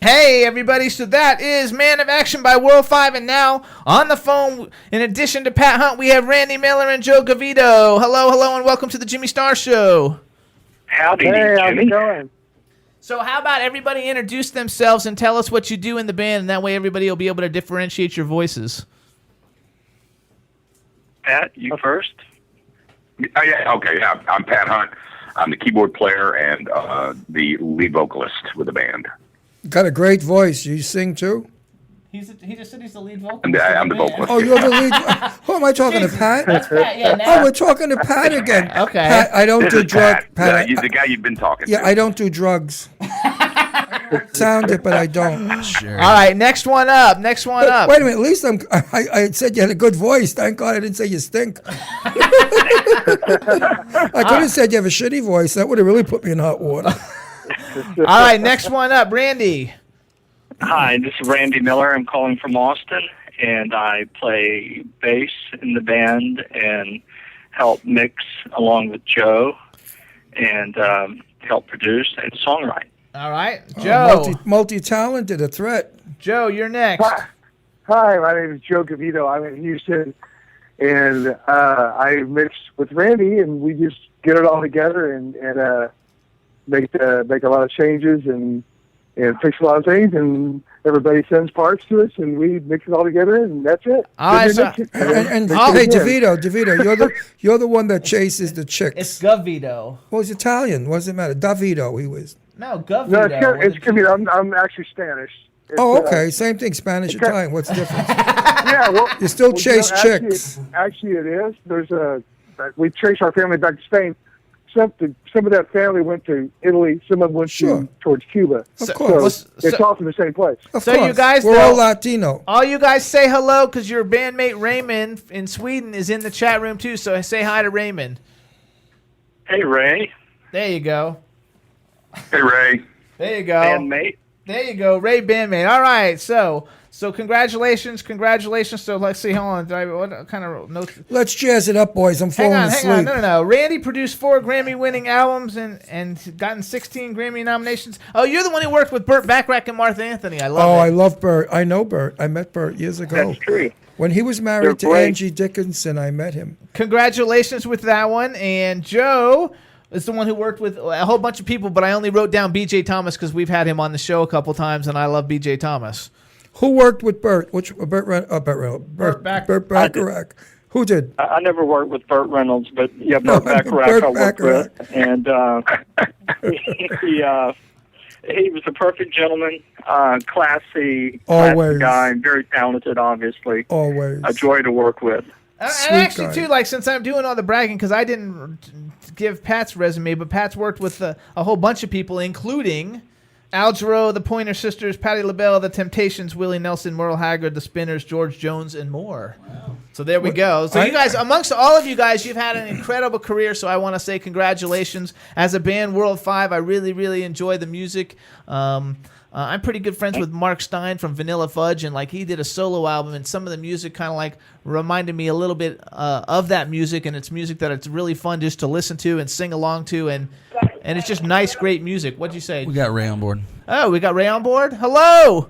Hey, everybody. So that is Man of Action by World 5. And now on the phone, in addition to Pat Hunt, we have Randy Miller and Joe Gavito. Hello, and welcome to the Jimmy Star Show. Howdy, Hey, how's Jimmy. it going? So how about everybody introduce themselves and tell us what you do in the band, and that way everybody will be able to differentiate your voices. Pat, you first. Oh, yeah, okay, yeah. I'm Pat Hunt. I'm the keyboard player and the lead vocalist with the band. Got a great voice. You sing too? He just said he's the lead vocalist. I'm the vocalist. Oh, you're the lead. Who am I talking to, Pat? That's Pat, yeah. Now. Oh, we're talking to Pat again. Okay. Pat, I don't This do is drugs. Pat. The guy you've been talking to. Yeah, I don't do drugs. Sound it, but I don't. Sure. All right, next one up. Wait a minute. At least I said you had a good voice. Thank God I didn't say you stink. I could have said you have a shitty voice. That would have really put me in hot water. All right, next one up, Randy. Hi, this is Randy Miller. I'm calling from Austin, and I play bass in the band and help mix along with Joe, and help produce and songwrite. All right, Joe. Multi-talented, a threat. Joe, you're next. Hi, my name is Joe Gavito. I'm in Houston, and I mix with Randy, and we just get it all together and make a lot of changes and fix a lot of things, and everybody sends parts to us, and we mix it all together, and that's it. All right, so, and hey, Davito, you're the one that chases the chicks. It's Gavito. Well, he's Italian. What does it matter? Davito, he was. No, Gavito. No, it's Gavito. I'm actually Spanish. Okay. Same thing, Spanish, Italian. What's the difference? Yeah, well, you still chase chicks. Actually, it is. We trace our family back to Spain. Some of that family went to Italy. Some of them went towards Cuba. Of course. So it's all from the same place. Of So course. you guys, we're all Latino. All you guys say hello because your bandmate Raymond in Sweden is in the chat room too. So say hi to Raymond. Hey, Ray. There you go. Hey, Ray. There you go. Bandmate. There you go, Ray bandmate. All right, so congratulations. So let's see. Hold on, what kind of notes? Let's jazz it up, boys. I'm falling asleep. Hang on. No. Randy produced 4 Grammy-winning albums and gotten 16 Grammy nominations. Oh, you're the one who worked with Burt Bacharach and Martha Anthony. I love it. I love Burt. I know Burt. I met Burt years ago. That's true. When he was married to Angie Dickinson, I met him. Congratulations with that one. And Joe is the one who worked with a whole bunch of people, but I only wrote down B.J. Thomas because we've had him on the show a couple times, and I love B.J. Thomas. Who worked with Burt? Burt Bacharach. Who did? I never worked with Burt Reynolds, but yeah, Burt Bacharach I worked with, and he was a perfect gentleman, classy, classy guy, very talented, obviously. Always a joy to work with. And actually, too, like since I'm doing all the bragging, because I didn't give Pat's resume, but Pat's worked with a whole bunch of people, including Al Jarreau, the Pointer Sisters, Patti LaBelle, the Temptations, Willie Nelson, Merle Haggard, the Spinners, George Jones, and more. Wow. So there we go. So you guys, amongst all of you guys, you've had an incredible career. So I want to say congratulations. As a band, World 5, I really, really enjoy the music. I'm pretty good friends with Mark Stein from Vanilla Fudge, and like he did a solo album, and some of the music kind of like reminded me a little bit of that music, and it's music that it's really fun just to listen to and sing along to, and it's just nice, great music. What'd you say? We got Ray on board. Oh, we got Ray on board? Hello!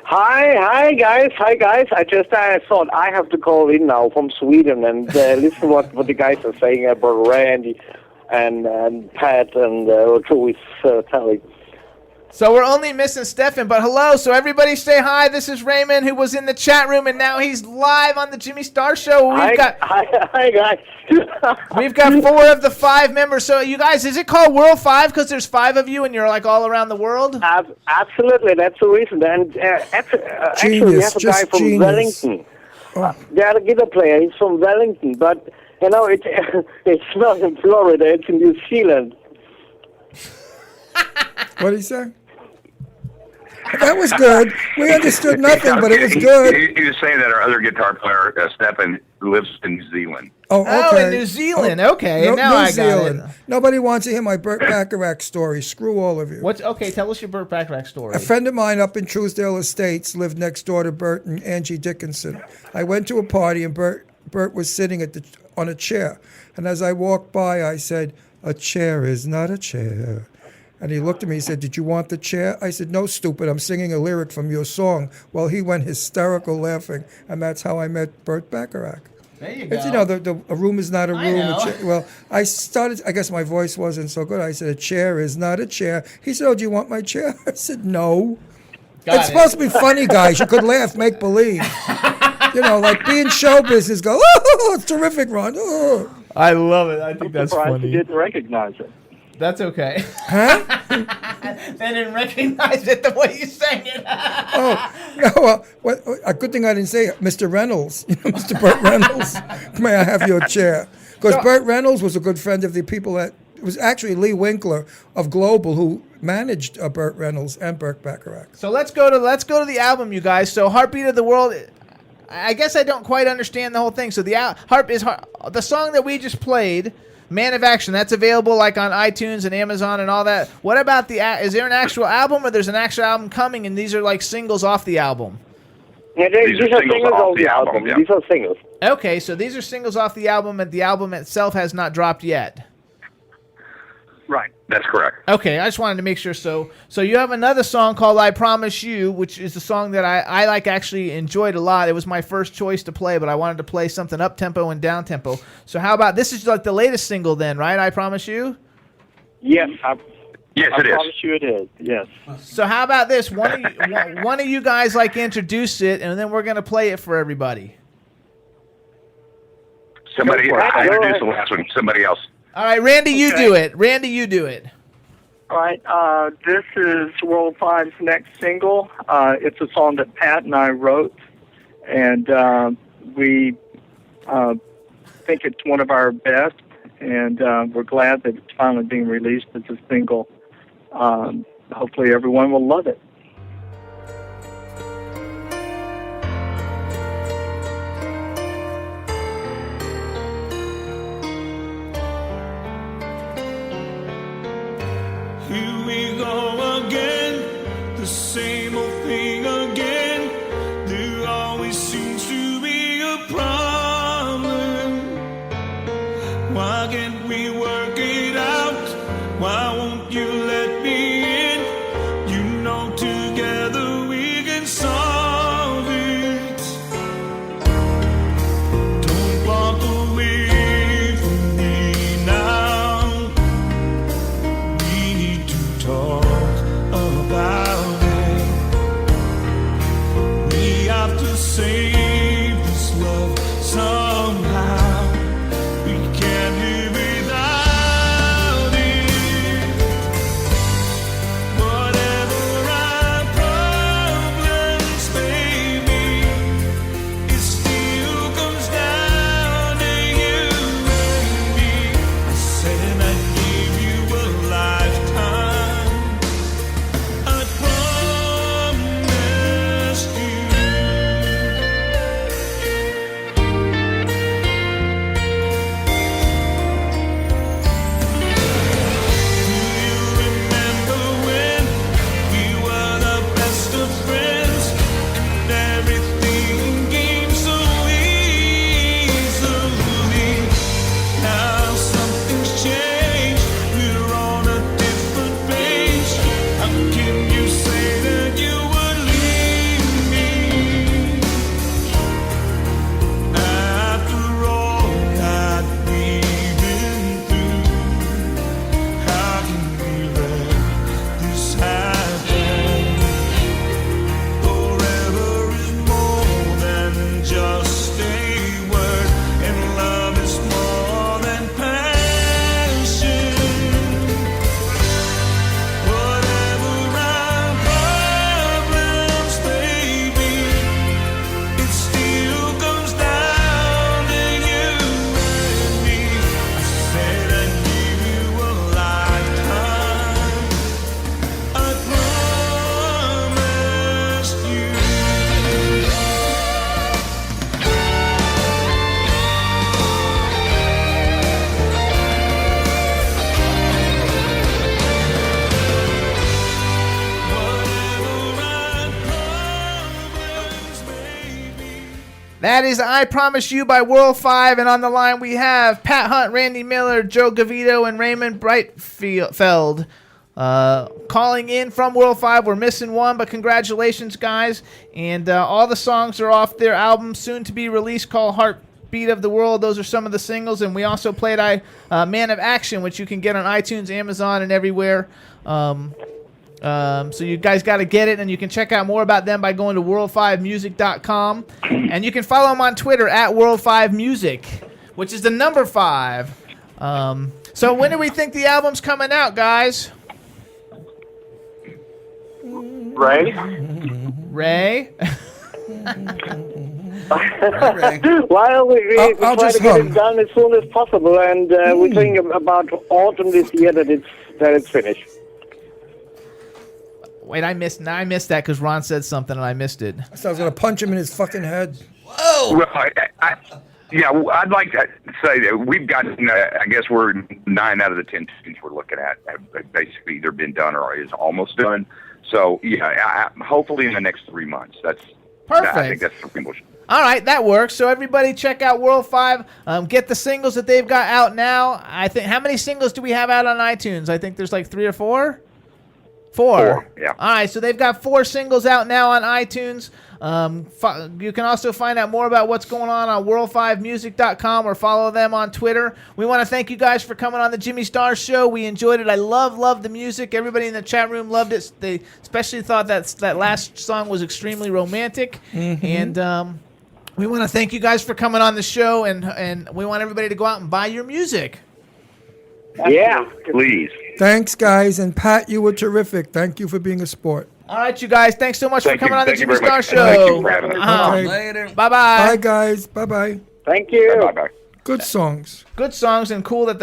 Hi guys. I just thought I have to call in now from Sweden and listen what the guys are saying about Randy and Pat and Joe is telling. So we're only missing Stefan, but hello. So everybody say hi. This is Raymond, who was in the chat room, and now he's live on the Jimmy Star Show. Hi guys. We've got 4 of the 5 members. So you guys, is it called World 5 because there's 5 of you and you're like all around the world? Absolutely, that's the reason. And actually, we have a guy from Wellington. They are a guitar player. He's from Wellington, but you know it's not in Florida. It's in New Zealand. What did he say? That was good. We understood nothing, but it was good. He was saying that our other guitar player, Stefan, lives in New Zealand. Oh, okay. In New Zealand. Okay, now I got it. Nobody wants to hear my Burt Bacharach story. Screw all of you. Okay, tell us your Burt Bacharach story. A friend of mine up in Truesdale Estates lived next door to Burt and Angie Dickinson. I went to a party, and Burt was sitting on a chair. And as I walked by, I said, "A chair is not a chair." And he looked at me, he said, "Did you want the chair?" I said, "No, stupid, I'm singing a lyric from your song." Well, he went hysterical laughing, and that's how I met Burt Bacharach. There you go. It's, a room is not a room. know. Well, I guess my voice wasn't so good. I said, "A chair is not a chair." He said, "Oh, do you want my chair?" I said, "No." It's supposed to be funny, guys. You could laugh, make believe. Like be in show business, go, "Oh, it's terrific, Ron." Oh. I love it. I think that's funny. You didn't recognize it. That's okay. Huh? They didn't recognize it the way you sang it. A good thing I didn't say Mr. Reynolds. Mr. Burt Reynolds. May I have your chair? Because Burt Reynolds was a good friend of the people that... It was actually Lee Winkler of Global who managed Burt Reynolds and Burt Bacharach. So let's go to the album, you guys. So Heartbeat of the World... I guess I don't quite understand the whole thing. So the song that we just played... Man of Action, that's available like on iTunes and Amazon and all that. What about is there an actual album, or there's an actual album coming and these are like singles off the album? Yeah, these are singles off the album. Yeah. These are singles. Okay, so these are singles off the album and the album itself has not dropped yet. Right. That's correct. Okay, I just wanted to make sure. So you have another song called I Promise You, which is a song that I actually enjoyed a lot. It was my first choice to play, but I wanted to play something up-tempo and down-tempo. So how about, this is like the latest single then, right? I Promise You? Yes, Yes, I it is. promise you it is. Yes. So how about this? One of you guys introduce it, and then we're going to play it for everybody. Somebody, I introduced the last one. Somebody else. All right, Randy, you do it. Randy, you do it. All right. This is World 5's next single. It's a song that Pat and I wrote, and we think it's one of our best, and we're glad that it's finally being released as a single. Hopefully everyone will love it. Here we go again, the same old thing again. There always seems to be a problem. Why can't we work it out? Why won't you let me in? You know together we can solve it. Don't walk away from me now. We need to talk about it. We have to save this love somehow. We can't live without it. Whatever our problems may be, it still comes down to you and me. I said I'd give you a lifetime. I promised you. Do you remember when we were the best of friends and everything came so easily? Now something's changed. We're on a different page. How can you say that you would leave me after all that we've been through? How can we let this happen? Forever is more than just a word, and love is more than passion. Whatever our problems may be, it still comes down to you and me. I said I'd give you a lifetime. I promised you. That is I Promise You by World 5, and on the line we have Pat Hunt, Randy Miller, Joe Gavito, and Raymond Brightfeld. calling in from World 5. We're missing one, but congratulations, guys. And all the songs are off their album soon to be released called Heartbeat of the World. Those are some of the singles. And we also played Man of Action, which you can get on iTunes, Amazon, and everywhere. So you guys got to get it, and you can check out more about them by going to world5music.com. And you can follow them on Twitter at World5Music, which is the number 5. So when do we think the album's coming out, guys? Ray? Well, we I'll try just to get hum. it done as soon as possible, and we're thinking about autumn this year that it's finished. Wait, I missed that because Ron said something and I missed it. So I was going to punch him in his fucking head. Well, I'd like to say that we've gotten, I guess we're 9 out of the 10 tunes we're looking at have basically either been done or is almost done. So, hopefully in the next 3 months. Perfect. I think that's the English. All right, that works. So everybody check out World 5. Get the singles that they've got out now. I think, how many singles do we have out on iTunes? I think there's like 3 or 4? 4. Yeah. All right, so they've got 4 singles out now on iTunes. You can also find out more about what's going on world5music.com or follow them on Twitter. We want to thank you guys for coming on the Jimmy Star Show. We enjoyed it. I love the music. Everybody in the chat room loved it. They especially thought that last song was extremely romantic. Mm-hmm. And we want to thank you guys for coming on the show, and we want everybody to go out and buy your music. Yeah, please. Thanks, guys. And Pat, you were terrific. Thank you for being a sport. All right, you guys. Thanks so much Thank for coming you. on the Thank you Jimmy very Star much. Show. Thank you for having us. Okay. Later. Bye-bye. Bye, guys. Bye-bye. Thank you. Bye-bye. Good songs. Good songs, and cool that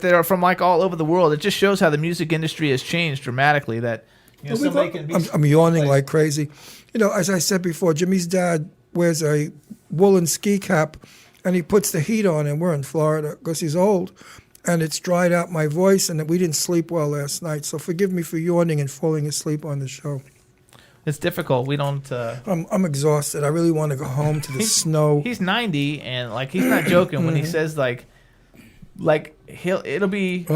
they're from like all over the world. It just shows how the music industry has changed dramatically. That somebody can be. I'm yawning like crazy. As I said before, Jimmy's dad wears a woolen ski cap, and he puts the heat on, and we're in Florida because he's old, and it's dried out my voice, and we didn't sleep well last night. So forgive me for yawning and falling asleep on the show. It's difficult. We don't. I'm exhausted. I really want to go home to the snow. He's 90, and like he's not joking when he says like it'll be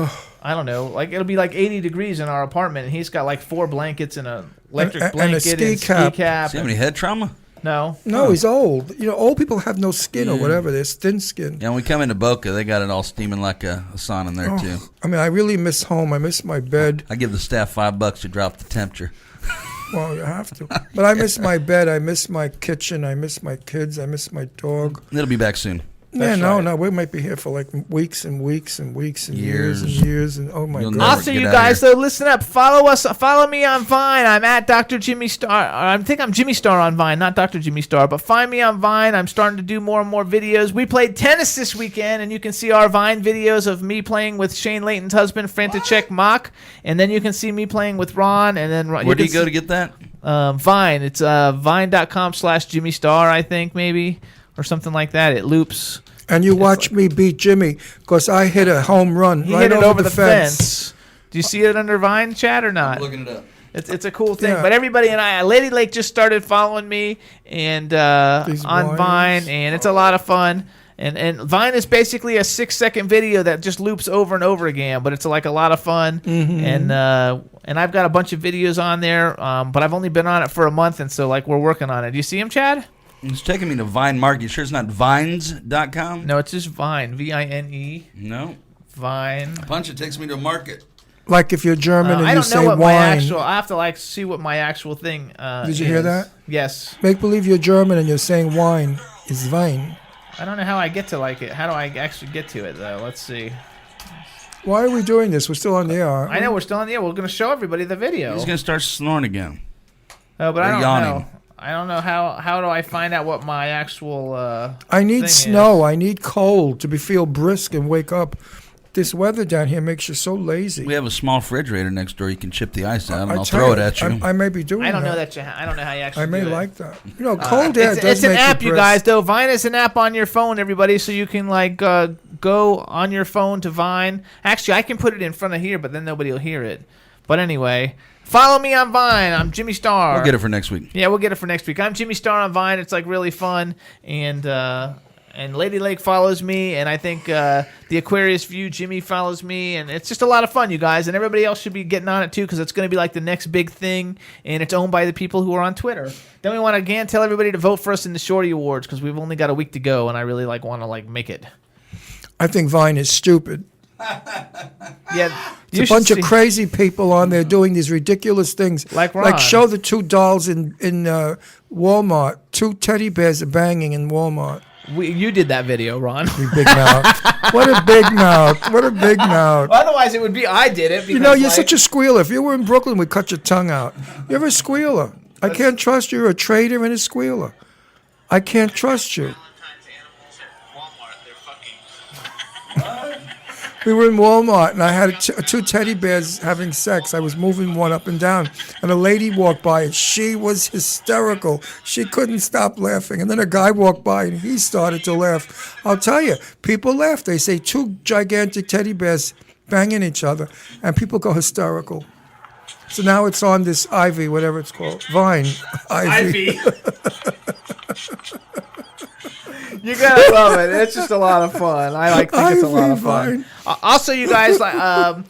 I don't know, like it'll be like 80 degrees in our apartment, and he's got like 4 blankets and an electric blanket and ski cap. Does he have any head trauma? No, he's old. Old people have no skin or whatever. They're thin skin. Yeah, when we come into Boca, they got it all steaming like a sauna in there, too. I mean, I really miss home. I miss my bed. I give the staff $5 to drop the temperature. Well, you have to. But I miss my bed. I miss my kitchen. I miss my kids. I miss my dog. It'll be back soon. No. We might be here for like weeks and weeks and weeks and years and years. And oh my God. Also, you guys, though, listen up. Follow me on Vine. I'm at Dr. Jimmy Star. I think I'm Jimmy Star on Vine, not Dr. Jimmy Star. But find me on Vine. I'm starting to do more and more videos. We played tennis this weekend, and you can see our Vine videos of me playing with Shane Layton's husband, František Mach. And then you can see me playing with Ron. And then Where do you go to get that? Vine. It's vine.com/Jimmy Star, I think, maybe, or something like that. It loops. And you watch me beat Jimmy because I hit a home run He right hit it over the fence. Do you see it under Vine chat or not? I'm looking it up. It's a cool thing. Yeah. But everybody and Lady Lake just started following me and These on wires. Vine, and it's a lot of fun. And Vine is basically a 6-second video that just loops over and over again, but it's like a lot of fun. Mm-hmm. And I've got a bunch of videos on there, but I've only been on it for a month, and so like we're working on it. Do you see him, Chad? It's taking me to Vine Market. You sure it's not vines.com? No, it's just Vine. Vine. No. Vine. Punch, it takes me to market. Like if you're German and I you don't say know what wine. my actual. I have to like see what my actual thing. Did you hear that? Yes. Make believe you're German and you're saying wine is Wein. I don't know how I get to like it. How do I actually get to it though? Let's see. Why are we doing this? We're still on the air. aren't we? I know we're still on the air. We're going to show everybody the video. He's going to start snoring again. Oh, but I Or don't yawning. know. I don't know how do I find out what my actual. I need thing snow. is. I need cold to feel brisk and wake up. This weather down here makes you so lazy. We have a small refrigerator next door. You can chip the ice out, and I'll tell throw it at you. I may be doing that. I don't know that I don't know how you actually. I may do it. like that. Cold air does It's an make app, you you brisk. guys. Though Vine is an app on your phone, everybody, so you can like go on your phone to Vine. Actually, I can put it in front of here, but then nobody will hear it. But anyway, follow me on Vine. I'm Jimmy Star. We'll get it for next week. Yeah, we'll get it for next week. I'm Jimmy Star on Vine. It's like really fun, and And Lady Lake follows me, and I think the Aquarius View, Jimmy follows me, and it's just a lot of fun, you guys. And everybody else should be getting on it too, because it's going to be like the next big thing, and it's owned by the people who are on Twitter. Then we want to again tell everybody to vote for us in the Shorty Awards, because we've only got a week to go, and I really want to make it. I think Vine is stupid. Yeah, it's a bunch of crazy people on there doing these ridiculous things. Like Ron. Like show the two dolls in Walmart. Two teddy bears are banging in Walmart. You did that video, Ron. You big mouth. What a big mouth. What a big mouth. Well, otherwise, it would be I did it. You know, you're such a squealer. If you were in Brooklyn, we'd cut your tongue out. You're a squealer. I can't trust you. You're a traitor and a squealer. I can't trust you. We were in Walmart, and I had two teddy bears having sex. I was moving one up and down, and a lady walked by, and she was hysterical. She couldn't stop laughing. And then a guy walked by, and he started to laugh. I'll tell you, people laugh. They say two gigantic teddy bears banging each other, and people go hysterical. So now it's on this Ivy, whatever it's called, Vine. Ivy. You gotta love it. It's just a lot of fun. I think it's a lot of fun. Also, you guys, I'm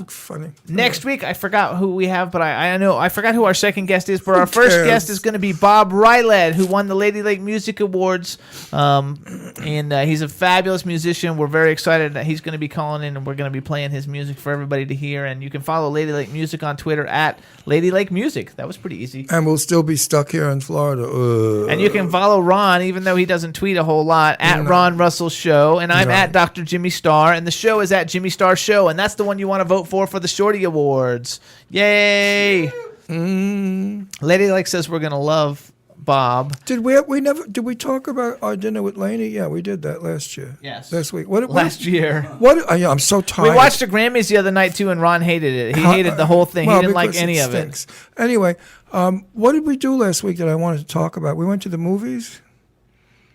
funny. Next week, I forgot who we have, but I forgot who our second guest is. But our first guest is going to be Bob Ryled, who won the Lady Lake Music Awards, and he's a fabulous musician. We're very excited that he's going to be calling in, and we're going to be playing his music for everybody to hear. And you can follow Lady Lake Music on Twitter at Lady Lake Music. That was pretty easy. And we'll still be stuck here in Florida. And you can follow Ron, even though he doesn't tweet a whole lot, at Ron Russell Show, and I'm at Dr. Jimmy Star, and the show is at Jimmy Star Show, and that's the one you want to vote for the Shorty Awards. Yay! Lady Lake says we're gonna love Bob. Did we talk about our dinner with Lainey? Yeah, we did that last year. Yes, last week. Last year. I'm so tired. We watched the Grammys the other night too, and Ron hated it. He hated the whole thing. He didn't like any of it. Anyway, what did we do last week that I wanted to talk about? We went to the movies.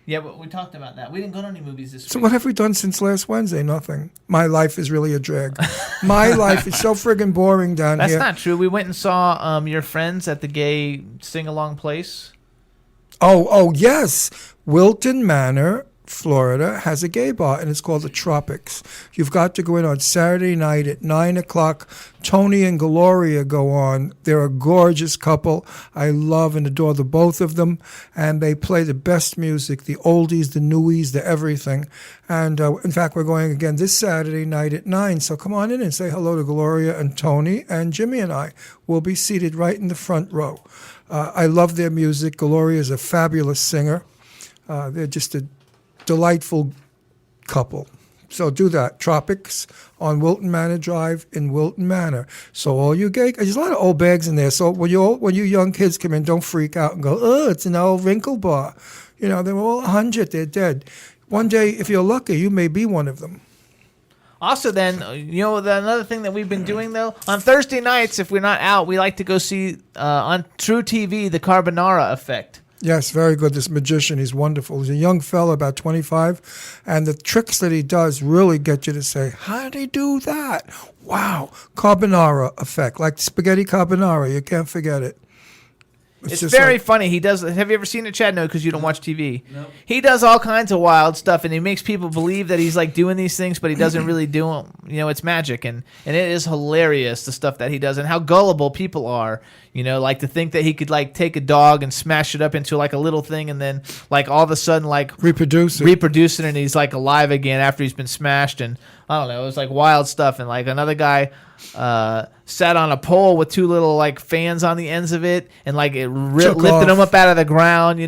Yeah, but we talked about that. We didn't go to any movies this week. So what have we done since last Wednesday? Nothing. My life is really a drag. My life is so friggin' boring down here. That's not true. We went and saw your friends at the gay sing-along place. Oh, yes. Wilton Manor, Florida, has a gay bar, and it's called the Tropics. You've got to go in on Saturday night at 9 o'clock. Tony and Gloria go on. They're a gorgeous couple. I love and adore the both of them, and they play the best music, the oldies, the newies, the everything. And, in fact, we're going again this Saturday night at 9, so come on in and say hello to Gloria and Tony, and Jimmy and I will be seated right in the front row. I love their music. Gloria is a fabulous singer. They're just a delightful couple. So do that. Tropics on Wilton Manor Drive in Wilton Manor. So all you gay, there's a lot of old bags in there. So when you young kids come in, don't freak out and go, oh, it's an old wrinkle bar. You know, they're all 100. They're dead. One day, if you're lucky, you may be one of them. Also, then, another thing that we've been doing, though, on Thursday nights, if we're not out, we like to go see on True TV, The Carbonara Effect. Yes, very good. This magician, he's wonderful. He's a young fella, about 25, and the tricks that he does really get you to say, how did he do that? Wow. Carbonara Effect, like spaghetti carbonara. You can't forget it. It's very funny. He does. Have you ever seen it, Chad? No, because you don't watch TV. No. He does all kinds of wild stuff, and he makes people believe that he's like doing these things, but he doesn't really do them. It's magic, and it is hilarious, the stuff that he does, and how gullible people are. Like to think that he could like take a dog and smash it up into like a little thing, and then like all of a sudden like reproduce it, and he's like alive again after he's been smashed, and I don't know. It was like wild stuff, and like another guy sat on a pole with two little like fans on the ends of it, and like it lifted him up out of the ground,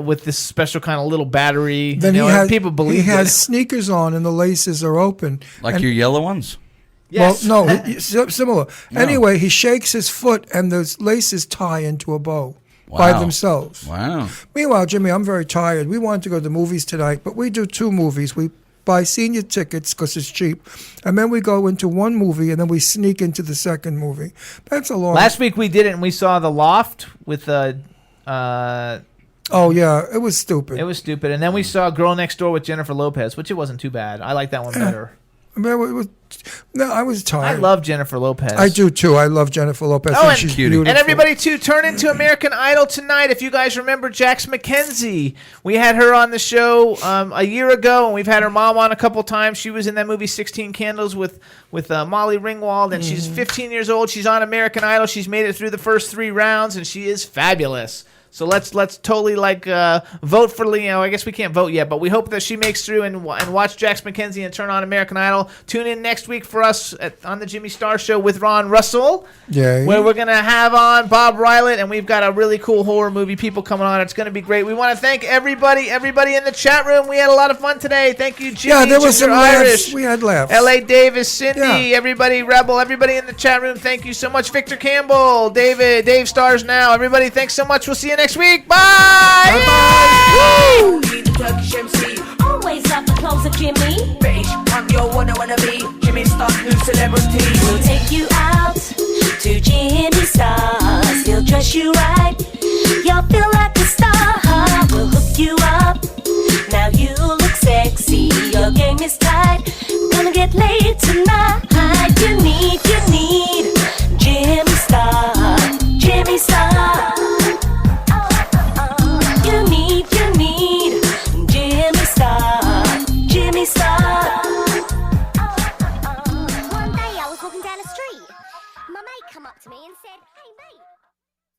with this special kind of little battery. Then people believe he has sneakers on and the laces are open, like your yellow ones. Yes. Well, no, similar. No. Anyway, he shakes his foot and the laces tie into a bow. Wow. By themselves. Wow. Meanwhile, Jimmy, I'm very tired. We wanted to go to the movies tonight, but we do two movies. We buy senior tickets because it's cheap, and then we go into one movie, and then we sneak into the second movie. That's a long... Last week we did it, and we saw The Loft with... Oh, yeah. It was stupid. It was stupid. And then we saw Girl Next Door with Jennifer Lopez, which it wasn't too bad. I like that one better. No, I was tired. I love Jennifer Lopez. I do too. I love Jennifer Lopez. Oh, and, she's beautiful. and everybody too, turn into American Idol tonight. If you guys remember Jax McKenzie, we had her on the show a year ago, and we've had her mom on a couple times. She was in that movie 16 Candles with Molly Ringwald, and she's 15 years old. She's on American Idol. She's made it through the first 3 rounds, and she is fabulous. So let's totally vote for Leo. I guess we can't vote yet, but we hope that she makes through and watch Jax McKenzie and turn on American Idol. Tune in next week for us on the Jimmy Star Show with Ron Russell, where we're going to have on Bob Rylett, and we've got a really cool horror movie people coming on. It's going to be great. We want to thank everybody in the chat room. We had a lot of fun today. Thank you, Jimmy. Yeah, there was some Irish. laughs. We had laughs. L.A. Davis, Cindy, everybody, Rebel, everybody in the chat room. Thank you so much. Victor Campbell, Dave Stars Now. Everybody, thanks so much. We'll see you next week. Bye. Woo! Turkish MC. Always love the clothes of Jimmy. Bitch, I'm your wanna be. Jimmy Star's new celebrity. We'll take you out to Jimmy Star's. He'll dress you right. You'll feel like a star. We'll hook you up. Now you look sexy. Your game is tight.